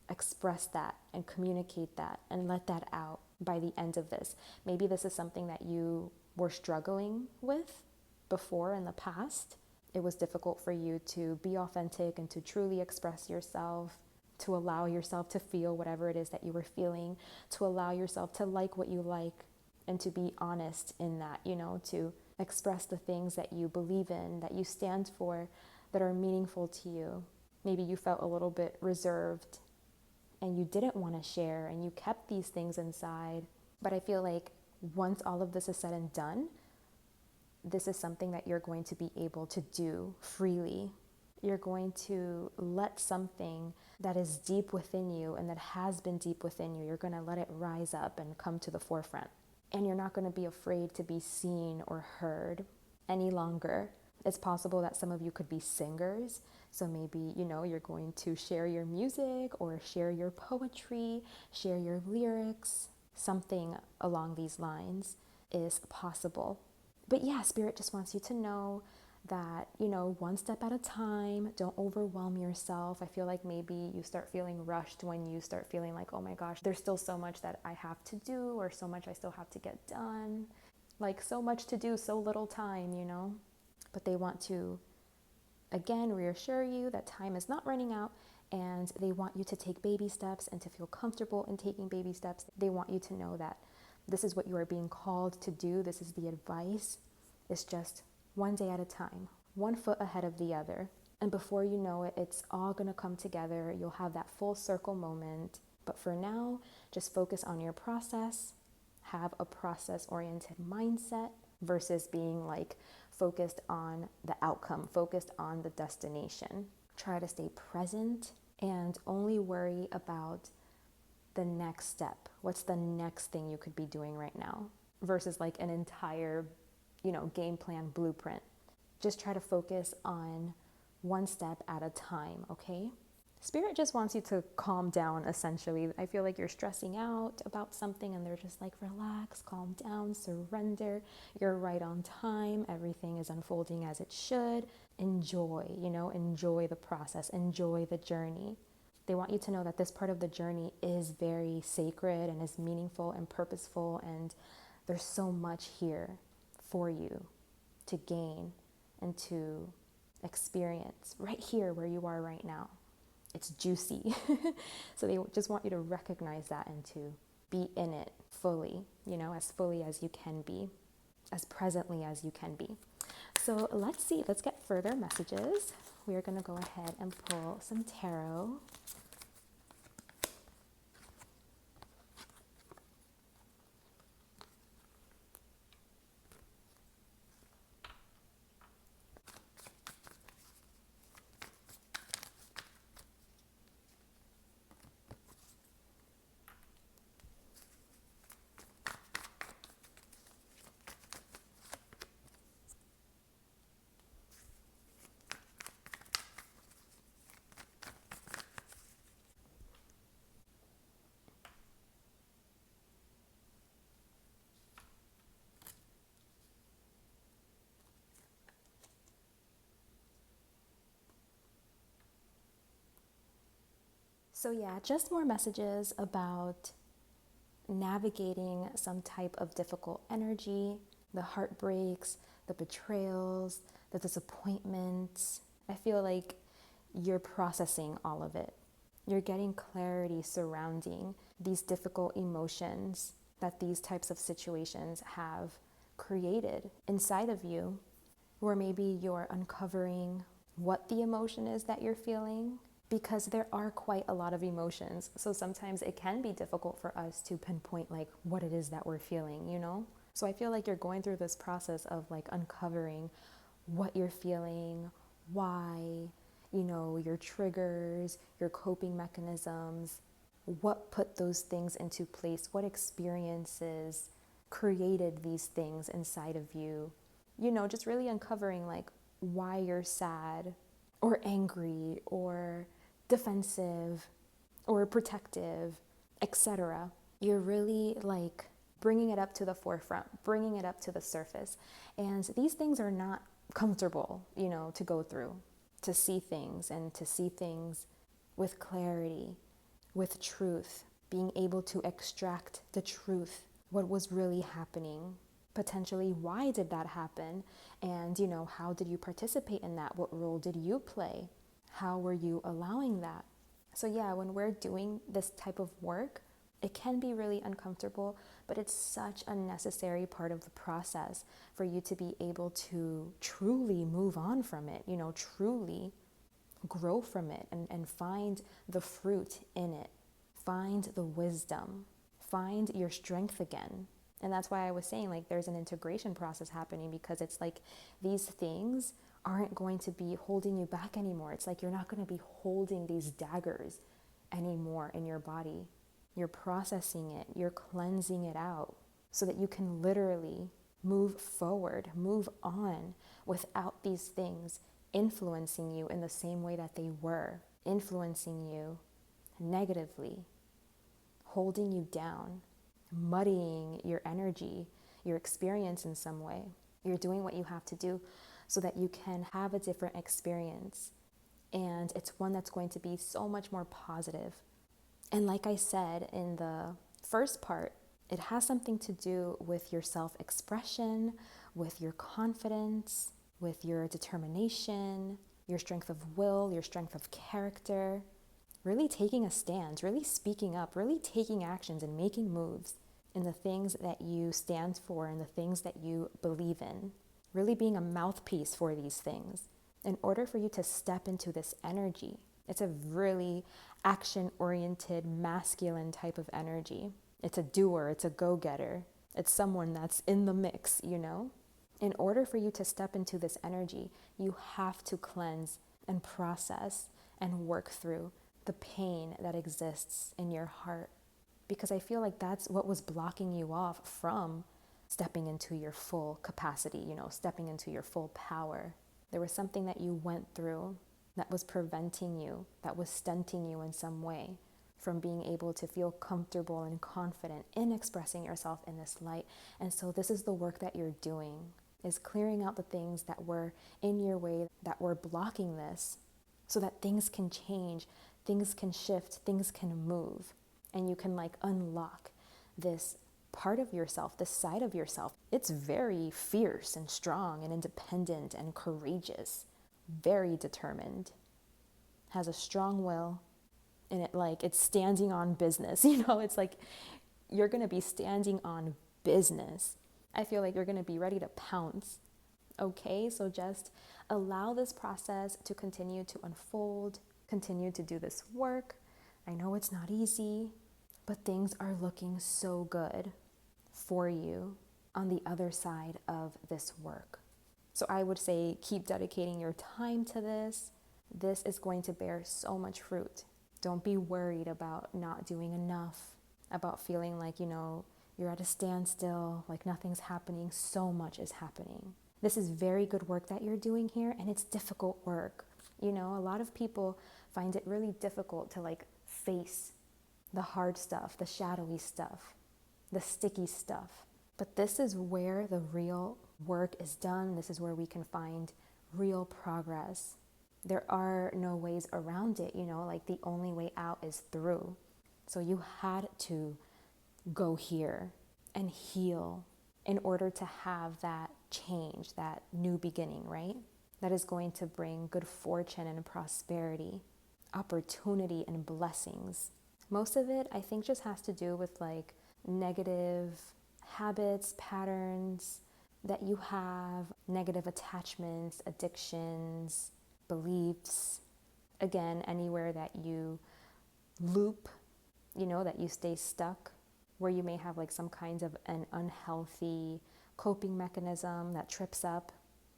express that and communicate that and let that out by the end of this. Maybe this is something that you were struggling with before in the past. It was difficult for you to be authentic and to truly express yourself, to allow yourself to feel whatever it is that you were feeling, to allow yourself to like what you like, and to be honest in that, to express the things that you believe in, that you stand for, that are meaningful to you. Maybe you felt a little bit reserved and you didn't want to share and you kept these things inside. But I feel like once all of this is said and done, this is something that you're going to be able to do freely. You're going to let something that is deep within you and that has been deep within you, you're going to let it rise up and come to the forefront. And you're not going to be afraid to be seen or heard any longer. It's possible that some of you could be singers. So maybe, you're going to share your music or share your poetry, share your lyrics. Something along these lines is possible. But yeah, Spirit just wants you to know that, one step at a time, don't overwhelm yourself. I feel like maybe you start feeling rushed when you start feeling like, oh my gosh, there's still so much that I have to do, or so much I still have to get done. Like so much to do, so little time, But they want to, again, reassure you that time is not running out, and they want you to take baby steps and to feel comfortable in taking baby steps. They want you to know that this is what you are being called to do. This is the advice. It's just one day at a time, one foot ahead of the other. And before you know it, it's all going to come together. You'll have that full circle moment. But for now, just focus on your process. Have a process-oriented mindset versus being focused on the outcome, focused on the destination. Try to stay present and only worry about the next step. What's the next thing you could be doing right now versus an entire, game plan blueprint. Just try to focus on one step at a time, okay? Spirit just wants you to calm down, essentially. I feel like you're stressing out about something and they're just relax, calm down, surrender. You're right on time. Everything is unfolding as it should. Enjoy, enjoy the process, enjoy the journey. They want you to know that this part of the journey is very sacred and is meaningful and purposeful, and there's so much here for you to gain and to experience right here where you are right now. It's juicy. So they just want you to recognize that and to be in it fully, as fully as you can be, as presently as you can be. So let's get further messages. We are going to go ahead and pull some tarot. So yeah, just more messages about navigating some type of difficult energy, the heartbreaks, the betrayals, the disappointments. I feel like you're processing all of it. You're getting clarity surrounding these difficult emotions that these types of situations have created inside of you, or maybe you're uncovering what the emotion is that you're feeling, because there are quite a lot of emotions. So sometimes it can be difficult for us to pinpoint what it is that we're feeling, So I feel like you're going through this process of uncovering what you're feeling, why, your triggers, your coping mechanisms, what put those things into place, what experiences created these things inside of you, just really uncovering why you're sad or angry or defensive or protective, etc. You're really bringing it up to the forefront, bringing it up to the surface. And these things are not comfortable, to go through, to see things and to see things with clarity. with truth, being able to extract the truth, what was really happening, potentially why did that happen, and how did you participate in that? What role did you play? How were you allowing that? So yeah, when we're doing this type of work, it can be really uncomfortable, but it's such a necessary part of the process for you to be able to truly move on from it, truly grow from it and find the fruit in it, find the wisdom, find your strength again. And that's why I was saying, like, there's an integration process happening, because it's like these things aren't going to be holding you back anymore. It's like you're not going to be holding these daggers anymore in your body. You're processing it, you're cleansing it out so that you can literally move forward, move on without these things influencing you in the same way that they were, influencing you negatively, holding you down, muddying your energy, your experience in some way. You're doing what you have to do so that you can have a different experience. And it's one that's going to be so much more positive. And like I said in the first part, it has something to do with your self-expression, with your confidence, with your determination, your strength of will, your strength of character, really taking a stand, really speaking up, really taking actions and making moves in the things that you stand for and the things that you believe in, really being a mouthpiece for these things. In order for you to step into this energy, it's a really action-oriented, masculine type of energy. It's a doer, it's a go-getter. It's someone that's in the mix, In order for you to step into this energy, you have to cleanse and process and work through the pain that exists in your heart. Because I feel like that's what was blocking you off from stepping into your full capacity, stepping into your full power. There was something that you went through that was preventing you, that was stunting you in some way from being able to feel comfortable and confident in expressing yourself in this light. And so this is the work that you're doing, is clearing out the things that were in your way, that were blocking this, so that things can change, things can shift, things can move, and you can unlock this part of yourself, this side of yourself. It's very fierce and strong and independent and courageous, very determined, has a strong will, and it's standing on business. It's like you're going to be standing on business. I feel like you're going to be ready to pounce. Okay, so just allow this process to continue to unfold, continue to do this work. I know it's not easy, but things are looking so good for you on the other side of this work. So I would say keep dedicating your time to this. This is going to bear so much fruit. Don't be worried about not doing enough, about feeling like, you're at a standstill, like nothing's happening. So much is happening. This is very good work that you're doing here, and it's difficult work. A lot of people find it really difficult to face the hard stuff, the shadowy stuff, the sticky stuff. But this is where the real work is done. This is where we can find real progress. There are no ways around it, the only way out is through. So you had to go here and heal in order to have that change, that new beginning, right? That is going to bring good fortune and prosperity, opportunity and blessings. Most of it, I think, just has to do with negative habits, patterns that you have, negative attachments, addictions, beliefs. Again, anywhere that you loop, that you stay stuck, where you may have some kind of an unhealthy coping mechanism that trips up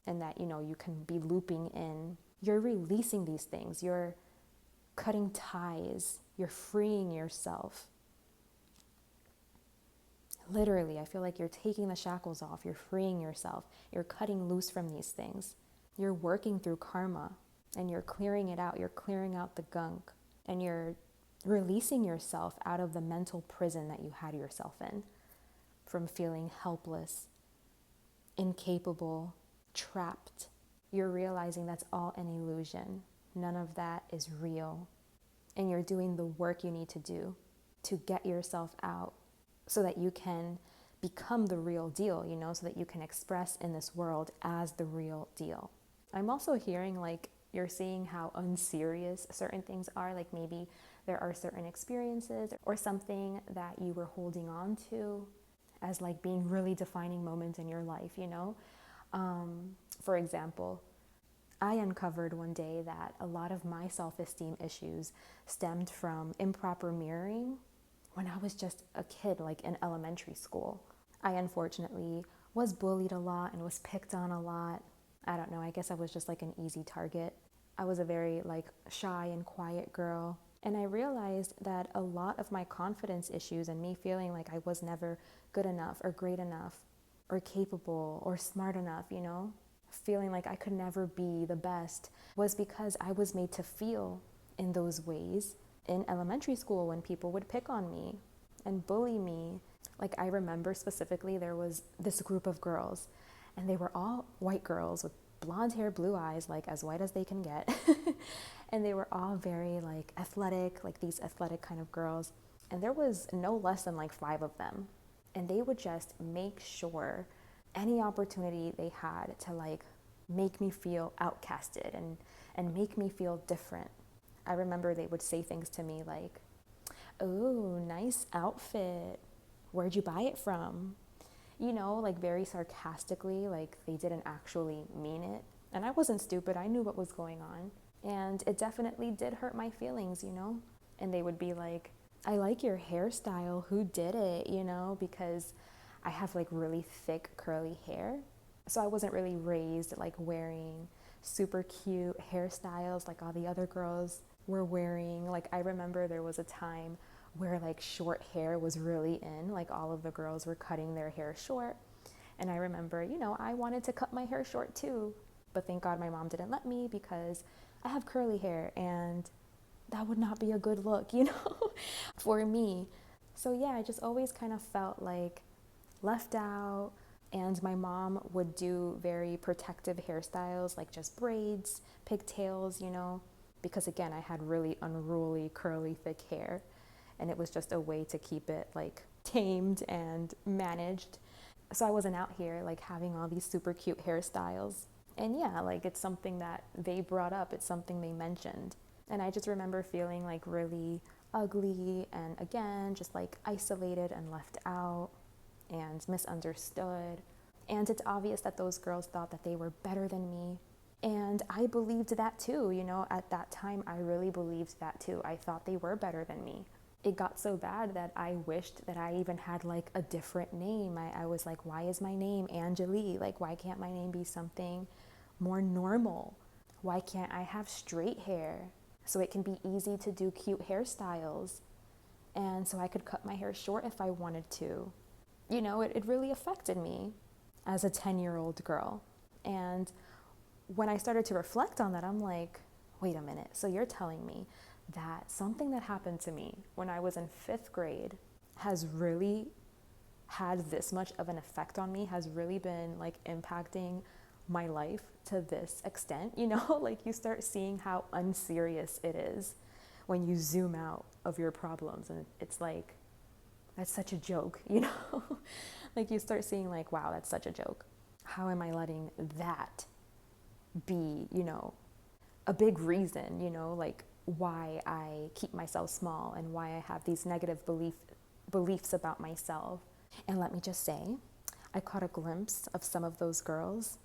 and that, you can be looping in. You're releasing these things. You're cutting ties. You're freeing yourself. Literally, I feel like you're taking the shackles off. You're freeing yourself. You're cutting loose from these things. You're working through karma and you're clearing it out. You're clearing out the gunk and you're releasing yourself out of the mental prison that you had yourself in, from feeling helpless, incapable, trapped. You're realizing that's all an illusion. None of that is real. and you're doing the work you need to do to get yourself out so that you can become the real deal, so that you can express in this world as the real deal. I'm also hearing like you're seeing how unserious certain things are, like maybe there are certain experiences or something that you were holding on to as like being really defining moments in your life, For example, I uncovered one day that a lot of my self-esteem issues stemmed from improper mirroring when I was just a kid, like in elementary school. I unfortunately was bullied a lot and was picked on a lot. I don't know, I guess I was just like an easy target. I was a very like shy and quiet girl. And I realized that a lot of my confidence issues and me feeling like I was never good enough or great enough or capable or smart enough, feeling like I could never be the best was because I was made to feel in those ways in elementary school when people would pick on me and bully me. Like I remember specifically there was this group of girls and they were all white girls with blonde hair, blue eyes, like as white as they can get. And they were all very like athletic, like these athletic kind of girls. And there was no less than like 5 of them. And they would just make sure any opportunity they had to like make me feel outcasted and make me feel different. I remember they would say things to me like, "Oh, nice outfit. Where'd you buy it from?" Like very sarcastically, like they didn't actually mean it. And I wasn't stupid. I knew what was going on. And it definitely did hurt my feelings, And they would be like, "I like your hairstyle. Who did it?" Because I have like really thick curly hair. So I wasn't really raised like wearing super cute hairstyles like all the other girls were wearing. Like I remember there was a time where like short hair was really in, like all of the girls were cutting their hair short. And I remember, I wanted to cut my hair short too, but thank God my mom didn't let me because I have curly hair and that would not be a good look, for me. So yeah, I just always kind of felt like left out, and my mom would do very protective hairstyles like just braids, pigtails, because again, I had really unruly, curly, thick hair. And it was just a way to keep it like tamed and managed. So I wasn't out here like having all these super cute hairstyles. And yeah, like it's something that they brought up, it's something they mentioned. And I just remember feeling like really ugly and again, just like isolated and left out and misunderstood. And it's obvious that those girls thought that they were better than me. And I believed that too, at that time I really believed that too. I thought they were better than me. It got so bad that I wished that I even had like a different name. I was like, why is my name Angeli? Like, why can't my name be something more normal? Why can't I have straight hair so it can be easy to do cute hairstyles? And so I could cut my hair short if I wanted to. It really affected me as a 10-year-old girl. And when I started to reflect on that, I'm like, wait a minute. So you're telling me that something that happened to me when I was in 5th grade has really had this much of an effect on me, has really been like impacting my life to this extent, like you start seeing how unserious it is when you zoom out of your problems. And it's like, that's such a joke, like you start seeing like, wow, that's such a joke. How am I letting that be, a big reason, like why I keep myself small and why I have these negative beliefs about myself. And let me just say, I caught a glimpse of some of those girls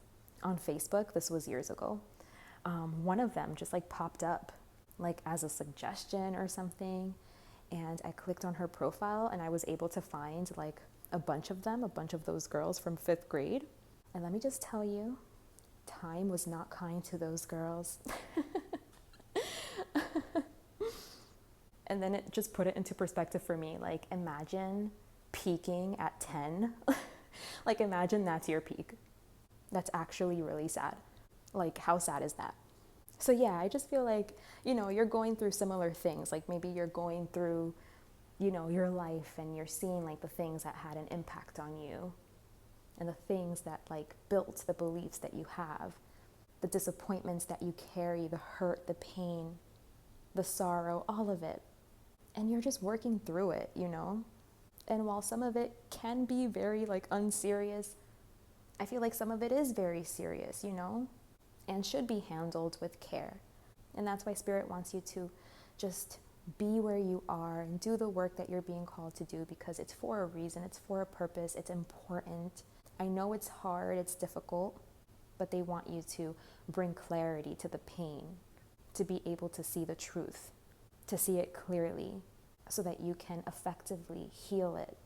on Facebook. This was years ago. One of them just like popped up like as a suggestion or something. And I clicked on her profile and I was able to find like a bunch of those girls from 5th grade. And let me just tell you, time was not kind to those girls. And then it just put it into perspective for me. Like imagine peaking at 10. Like imagine that's your peak. That's actually really sad. Like how sad is that? So yeah, I just feel like, you're going through similar things. Like maybe you're going through, your life and you're seeing like the things that had an impact on you and the things that like built the beliefs that you have, the disappointments that you carry, the hurt, the pain, the sorrow, all of it. And you're just working through it, you know? And while some of it can be very like unserious, I feel like some of it is very serious, you know, and should be handled with care. And that's why Spirit wants you to just be where you are and do the work that you're being called to do, because it's for a reason, it's for a purpose, it's important. I know it's hard, it's difficult, but they want you to bring clarity to the pain, to be able to see the truth, to see it clearly, so that you can effectively heal it.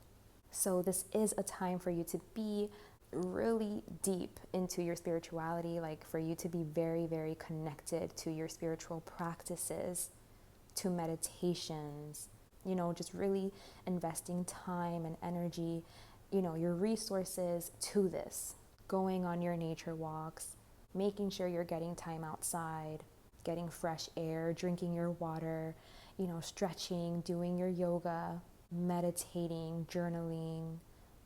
So this is a time for you to be really deep into your spirituality, like for you to be very, very connected to your spiritual practices, to meditations, you know, just really investing time and energy, you know, your resources to this, going on your nature walks, making sure you're getting time outside, getting fresh air, drinking your water, you know, stretching, doing your yoga, meditating, journaling,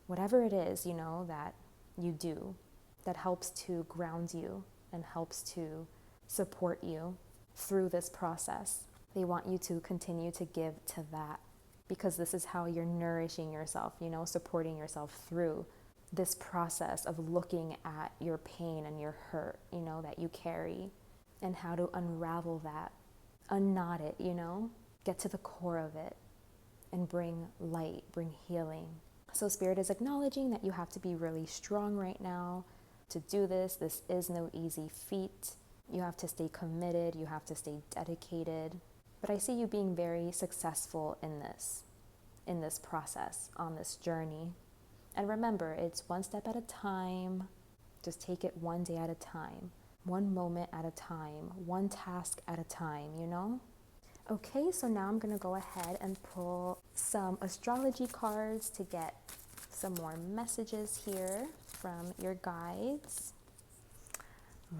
whatever it is, you know, that you do that helps to ground you and helps to support you through this process. They want you to continue to give to that, because this is how you're nourishing yourself, you know, supporting yourself through this process of looking at your pain and your hurt, you know, that you carry, and how to unravel that, unknot it, you know, get to the core of it and bring light, bring healing. So Spirit is acknowledging that you have to be really strong right now to do this. This is no easy feat. You have to stay committed. You have to stay dedicated. But I see you being very successful in this process, on this journey. And remember, it's one step at a time. Just take it one day at a time, one moment at a time, one task at a time, you know? Okay, so now I'm gonna go ahead and pull some astrology cards to get some more messages here from your guides.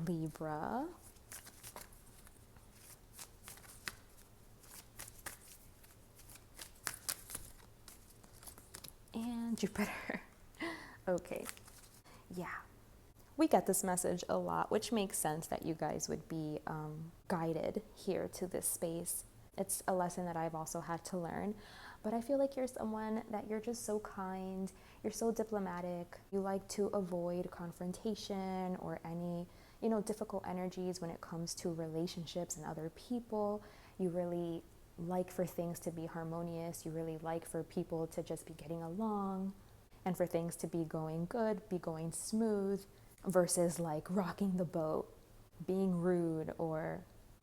Libra. And Jupiter. Okay, yeah. We get this message a lot, which makes sense that you guys would be guided here to this space. It's a lesson that I've also had to learn, but I feel like you're someone that you're just so kind, you're so diplomatic, you like to avoid confrontation or any, you know, difficult energies when it comes to relationships and other people. You really like for things to be harmonious, you really like for people to just be getting along and for things to be going good, be going smooth, versus like rocking the boat, being rude, or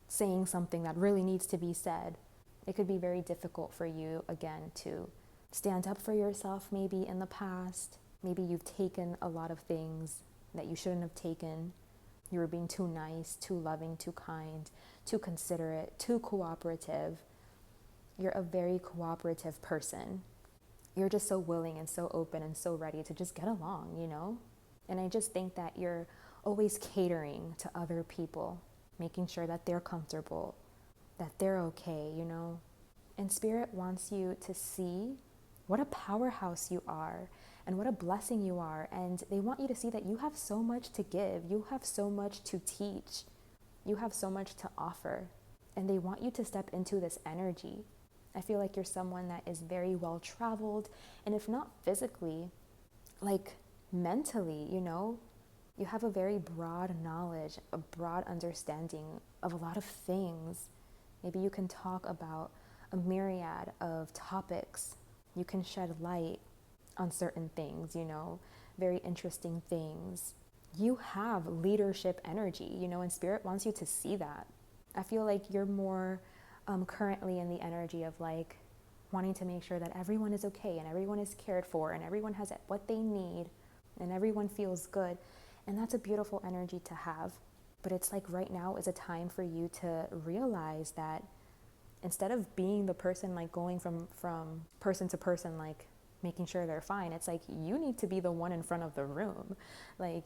saying something that really needs to be said. It could be very difficult for you, again, to stand up for yourself maybe in the past. Maybe you've taken a lot of things that you shouldn't have taken. You were being too nice, too loving, too kind, too considerate, too cooperative. You're a very cooperative person. You're just so willing and so open and so ready to just get along, you know? And I just think that you're always catering to other people, making sure that they're comfortable, that they're okay, you know? And Spirit wants you to see what a powerhouse you are and what a blessing you are. And they want you to see that you have so much to give. You have so much to teach. You have so much to offer. And they want you to step into this energy. I feel like you're someone that is very well traveled. And if not physically, like mentally, you know, you have a very broad knowledge, a broad understanding of a lot of things. Maybe you can talk about a myriad of topics. You can shed light on certain things, you know, very interesting things. You have leadership energy, you know, and Spirit wants you to see that. I feel like you're more currently in the energy of like wanting to make sure that everyone is okay and everyone is cared for and everyone has what they need and everyone feels good. And that's a beautiful energy to have. But it's like right now is a time for you to realize that instead of being the person like going from person to person, like making sure they're fine, it's like you need to be the one in front of the room. Like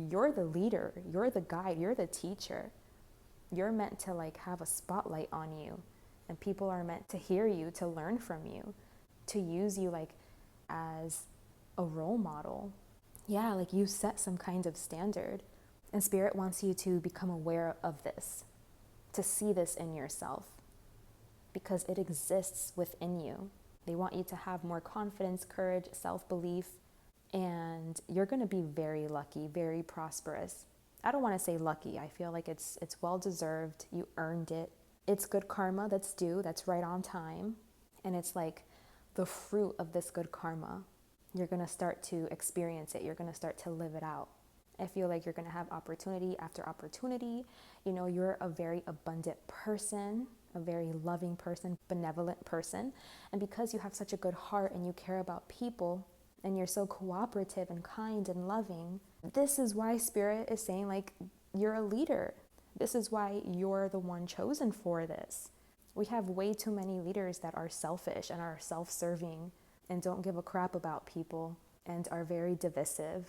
you're the leader, you're the guide, you're the teacher. You're meant to like have a spotlight on you, and people are meant to hear you, to learn from you, to use you like as a role model. Yeah, like you set some kind of standard, and Spirit wants you to become aware of this, to see this in yourself, because it exists within you. They want you to have more confidence, courage, self-belief, and you're going to be very lucky, very prosperous. I don't want to say lucky. I feel like it's well-deserved. You earned it. It's good karma that's due, that's right on time. And it's like the fruit of this good karma. You're going to start to experience it. You're going to start to live it out. I feel like you're going to have opportunity after opportunity. You know, you're a very abundant person, a very loving person, benevolent person. And because you have such a good heart and you care about people and you're so cooperative and kind and loving, this is why Spirit is saying, like, you're a leader. This is why you're the one chosen for this. We have way too many leaders that are selfish and are self-serving and don't give a crap about people and are very divisive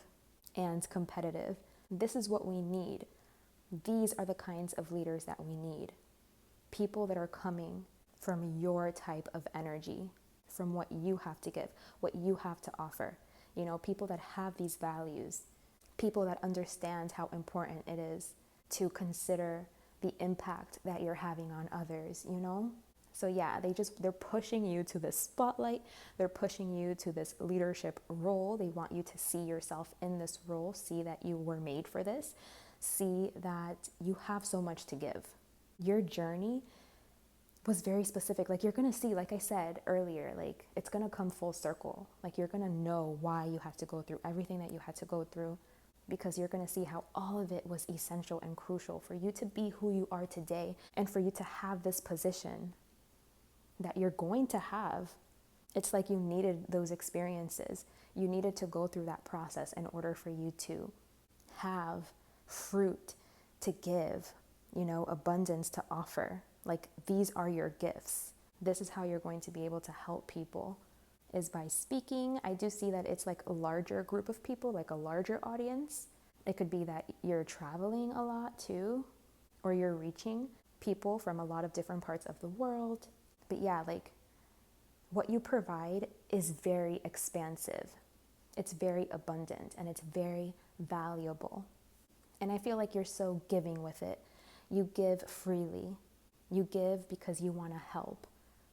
and competitive. This is what we need. These are the kinds of leaders that we need. People that are coming from your type of energy, from what you have to give, what you have to offer. You know, people that have these values, people that understand how important it is to consider the impact that you're having on others, you know? So yeah, they're pushing you to this spotlight. They're pushing you to this leadership role. They want you to see yourself in this role, see that you were made for this, see that you have so much to give. Your journey was very specific. Like, you're going to see, like I said earlier, like, it's going to come full circle. Like, you're going to know why you have to go through everything that you had to go through, because you're going to see how all of it was essential and crucial for you to be who you are today and for you to have this position that you're going to have. It's like you needed those experiences. You needed to go through that process in order for you to have fruit to give, you know, abundance to offer. Like, these are your gifts. This is how you're going to be able to help people, is by speaking. I do see that it's like a larger group of people, like a larger audience. It could be that you're traveling a lot too, or you're reaching people from a lot of different parts of the world. But yeah, like, what you provide is very expansive. It's very abundant and it's very valuable. And I feel like you're so giving with it. You give freely. You give because you want to help.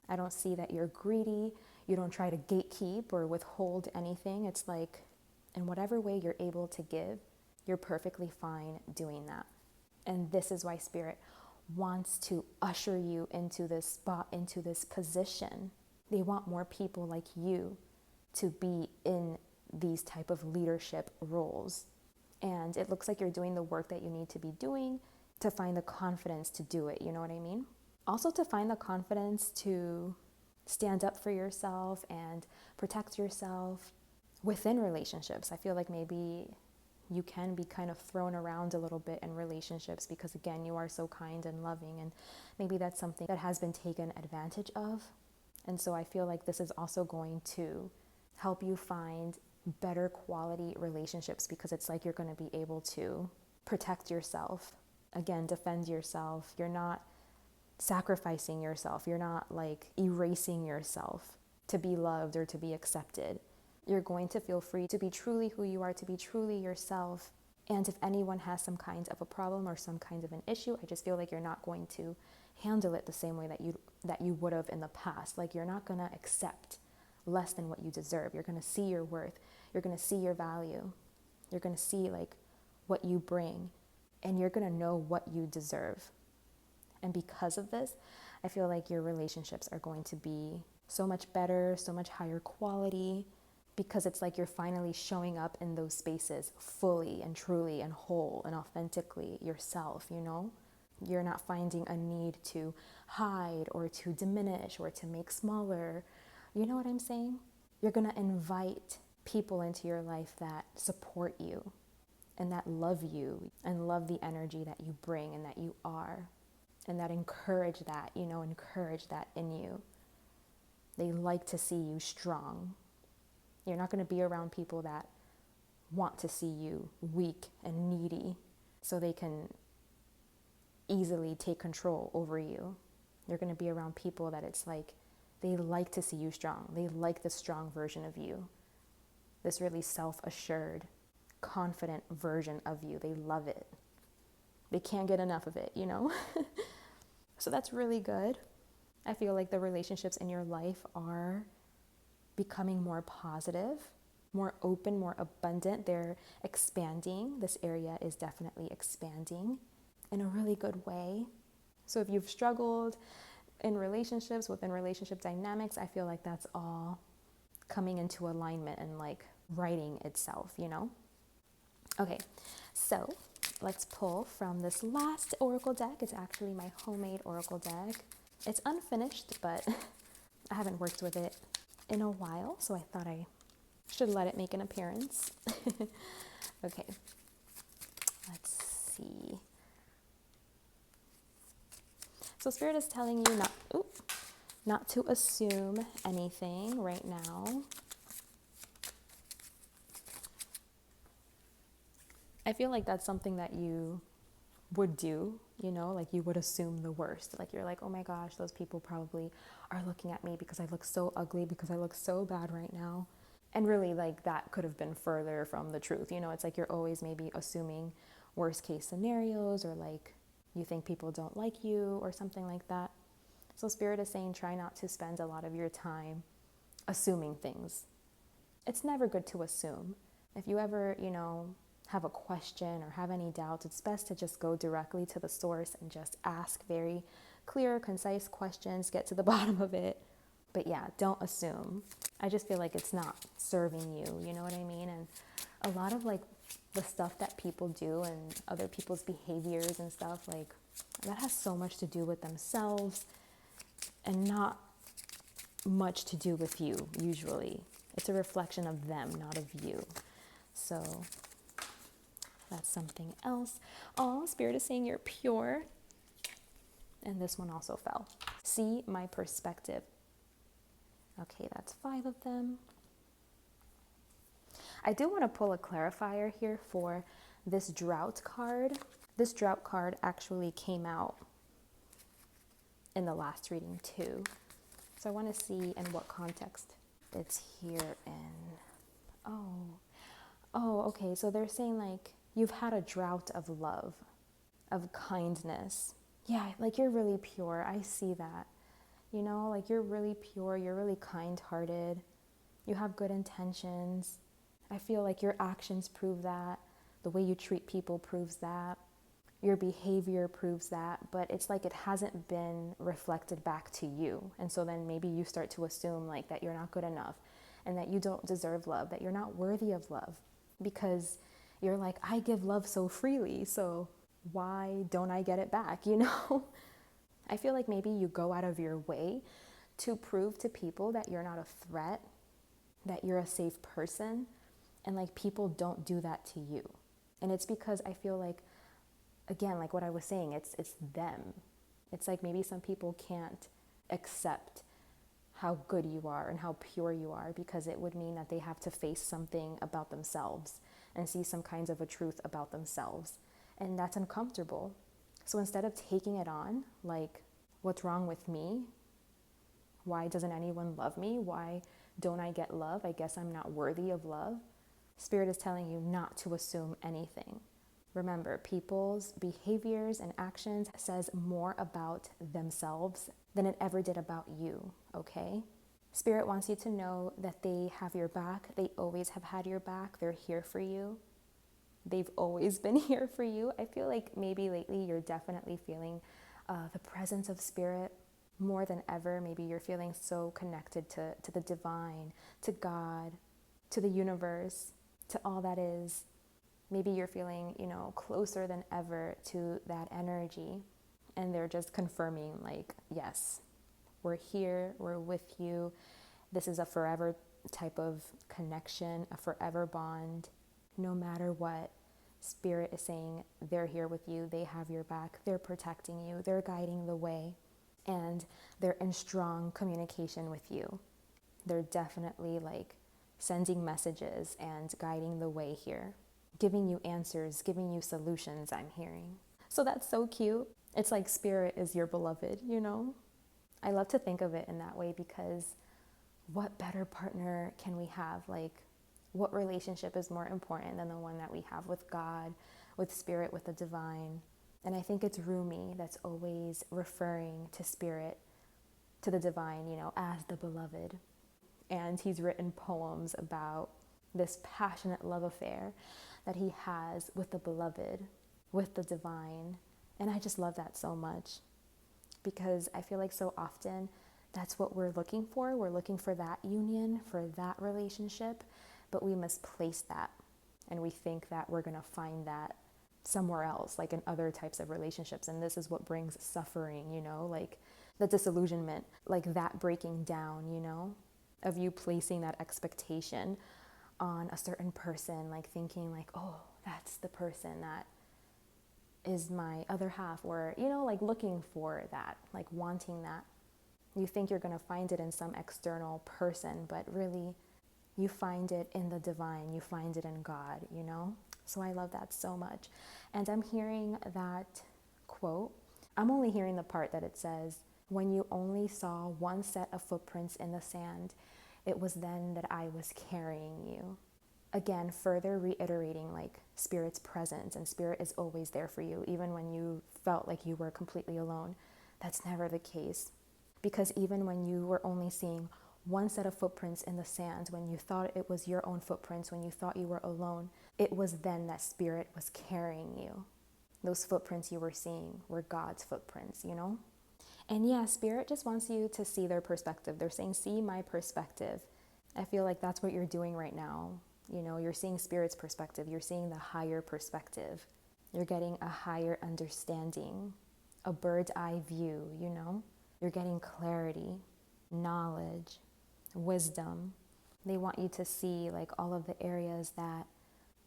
I don't see that you're greedy. You don't try to gatekeep or withhold anything. It's like, in whatever way you're able to give, you're perfectly fine doing that. And this is why Spirit wants to usher you into this spot, into this position. They want more people like you to be in these type of leadership roles. And it looks like you're doing the work that you need to be doing to find the confidence to do it. You know what I mean? Also, to find the confidence to stand up for yourself and protect yourself within relationships. I feel like maybe you can be kind of thrown around a little bit in relationships because, again, you are so kind and loving, and maybe that's something that has been taken advantage of. And so I feel like this is also going to help you find better quality relationships, because it's like you're going to be able to protect yourself, again, defend yourself. You're not sacrificing yourself. You're not like erasing yourself to be loved or to be accepted. You're going to feel free to be truly who you are, to be truly yourself. And if anyone has some kind of a problem or some kind of an issue, I just feel like you're not going to handle it the same way that you would have in the past. Like, you're not going to accept less than what you deserve. You're going to see your worth. You're going to see your value. You're going to see like what you bring, and you're going to know what you deserve. And because of this, I feel like your relationships are going to be so much better, so much higher quality, because it's like you're finally showing up in those spaces fully and truly and whole and authentically yourself, you know? You're not finding a need to hide or to diminish or to make smaller. You know what I'm saying? You're going to invite people into your life that support you and that love you and love the energy that you bring and that you are, and that encourage that, you know, encourage that in you. They like to see you strong. You're not going to be around people that want to see you weak and needy so they can easily take control over you. You're going to be around people that it's like they like to see you strong. They like the strong version of you, this really self-assured, confident version of you. They love it. They can't get enough of it, you know? So that's really good. I feel like the relationships in your life are becoming more positive, more open, more abundant. They're expanding. This area is definitely expanding in a really good way. So if you've struggled in relationships, within relationship dynamics, I feel like that's all coming into alignment and like righting itself, you know? Okay, so let's pull from this last oracle deck. It's actually my homemade oracle deck. It's unfinished, but I haven't worked with it in a while, so I thought I should let it make an appearance. Okay, let's see. So Spirit is telling you not to assume anything right now. I feel like that's something that you would do, you know, like you would assume the worst. Like you're like, oh my gosh, those people probably are looking at me because I look so ugly, because I look so bad right now. And really, like, that could have been further from the truth. You know, it's like you're always maybe assuming worst case scenarios, or like you think people don't like you or something like that. So Spirit is saying try not to spend a lot of your time assuming things. It's never good to assume. If you ever, you know, have a question or have any doubts, it's best to just go directly to the source and just ask very clear, concise questions, get to the bottom of it. But yeah, don't assume. I just feel like it's not serving you, you know what I mean? And a lot of like the stuff that people do and other people's behaviors and stuff, like that has so much to do with themselves and not much to do with you, usually. It's a reflection of them, not of you. So that's something else. Oh, Spirit is saying you're pure. And this one also fell. See my perspective. Okay, that's 5 of them. I do want to pull a clarifier here for this drought card. This drought card actually came out in the last reading too. So I want to see in what context it's here in. Oh, okay. So they're saying like you've had a drought of love, of kindness. Yeah, like you're really pure. I see that. You know, like you're really pure, you're really kind-hearted, you have good intentions. I feel like your actions prove that, the way you treat people proves that, your behavior proves that, but it's like it hasn't been reflected back to you. And so then maybe you start to assume like that you're not good enough and that you don't deserve love, that you're not worthy of love, because you're like, I give love so freely, so why don't I get it back, you know? I feel like maybe you go out of your way to prove to people that you're not a threat, that you're a safe person, and like people don't do that to you. And it's because I feel like, again, like what I was saying, it's them. It's like maybe some people can't accept how good you are and how pure you are, because it would mean that they have to face something about themselves and see some kinds of a truth about themselves. And that's uncomfortable. So instead of taking it on, like, what's wrong with me? Why doesn't anyone love me? Why don't I get love? I guess I'm not worthy of love. Spirit is telling you not to assume anything. Remember, people's behaviors and actions says more about themselves than it ever did about you, okay? Spirit wants you to know that they have your back. They always have had your back. They're here for you. They've always been here for you. I feel like maybe lately you're definitely feeling the presence of Spirit more than ever. Maybe you're feeling so connected to the divine, to God, to the universe, to all that is. Maybe you're feeling, you know, closer than ever to that energy. And they're just confirming like, yes, we're here, we're with you. This is a forever type of connection, a forever bond. No matter what, Spirit is saying they're here with you, they have your back, they're protecting you, they're guiding the way, and they're in strong communication with you. They're definitely like sending messages and guiding the way here, giving you answers, giving you solutions, I'm hearing. So that's so cute. It's like Spirit is your beloved, you know? I love to think of it in that way, because what better partner can we have? Like, what relationship is more important than the one that we have with God, with Spirit, with the divine? And I think it's Rumi that's always referring to Spirit to the divine, as the beloved. And he's written poems about this passionate love affair that he has with the beloved, with the divine. And I just love that so much, because I feel like so often that's what we're looking for. We're looking for that union, for that relationship, but we misplace that. And we think that we're going to find that somewhere else, like in other types of relationships. And this is what brings suffering, like the disillusionment, like that breaking down, of you placing that expectation on a certain person, like thinking like, oh, that's the person that is my other half, or, like looking for that, like wanting that. You think you're going to find it in some external person, but really you find it in the divine, you find it in God, So I love that so much. And I'm hearing that quote. I'm only hearing the part that it says, when you only saw one set of footprints in the sand, it was then that I was carrying you. Again, further reiterating like Spirit's presence, and Spirit is always there for you, even when you felt like you were completely alone. That's never the case. Because even when you were only seeing one set of footprints in the sand, when you thought it was your own footprints, when you thought you were alone, it was then that Spirit was carrying you. Those footprints you were seeing were God's footprints, And yeah, Spirit just wants you to see their perspective. They're saying, see my perspective. I feel like that's what you're doing right now. You're seeing Spirit's perspective. You're seeing the higher perspective. You're getting a higher understanding, a bird's eye view, You're getting clarity, knowledge, wisdom. They want you to see like all of the areas that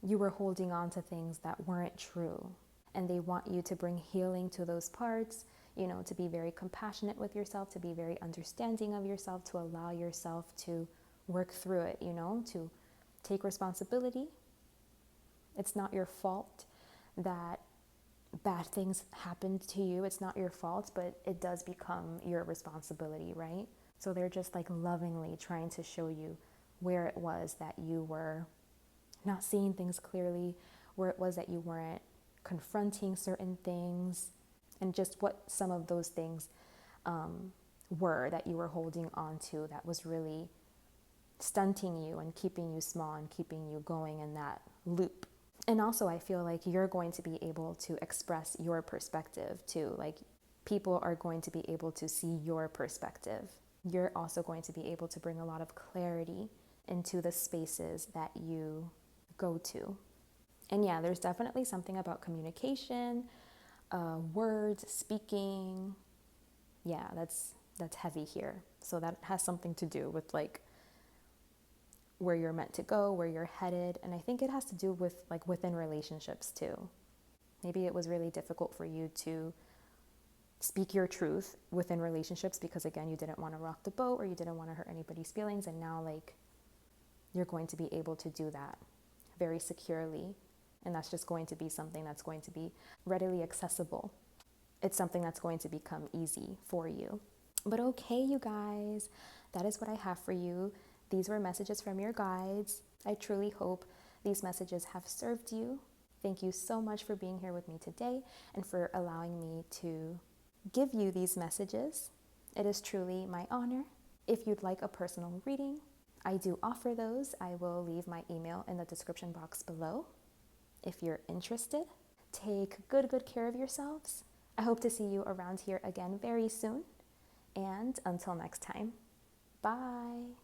you were holding on to things that weren't true. And they want you to bring healing to those parts, to be very compassionate with yourself, to be very understanding of yourself, to allow yourself to work through it, to take responsibility. It's not your fault that bad things happened to you. It's not your fault, but it does become your responsibility, right? So they're just like lovingly trying to show you where it was that you were not seeing things clearly, where it was that you weren't confronting certain things, and just what some of those things were that you were holding on to that was really stunting you and keeping you small and keeping you going in that loop. And also I feel like you're going to be able to express your perspective too. Like people are going to be able to see your perspective. You're also going to be able to bring a lot of clarity into the spaces that you go to. And yeah, there's definitely something about communication, words, speaking. Yeah, that's heavy here. So that has something to do with like where you're meant to go, where you're headed. And I think it has to do with like within relationships too. Maybe it was really difficult for you to speak your truth within relationships because again, you didn't want to rock the boat or you didn't want to hurt anybody's feelings. And now like you're going to be able to do that very securely. And that's just going to be something that's going to be readily accessible. It's something that's going to become easy for you. But okay, you guys, that is what I have for you. These were messages from your guides. I truly hope these messages have served you. Thank you so much for being here with me today and for allowing me to give you these messages. It is truly my honor. If you'd like a personal reading, I do offer those. I will leave my email in the description box below. If you're interested, take good care of yourselves. I hope to see you around here again very soon. And until next time, bye.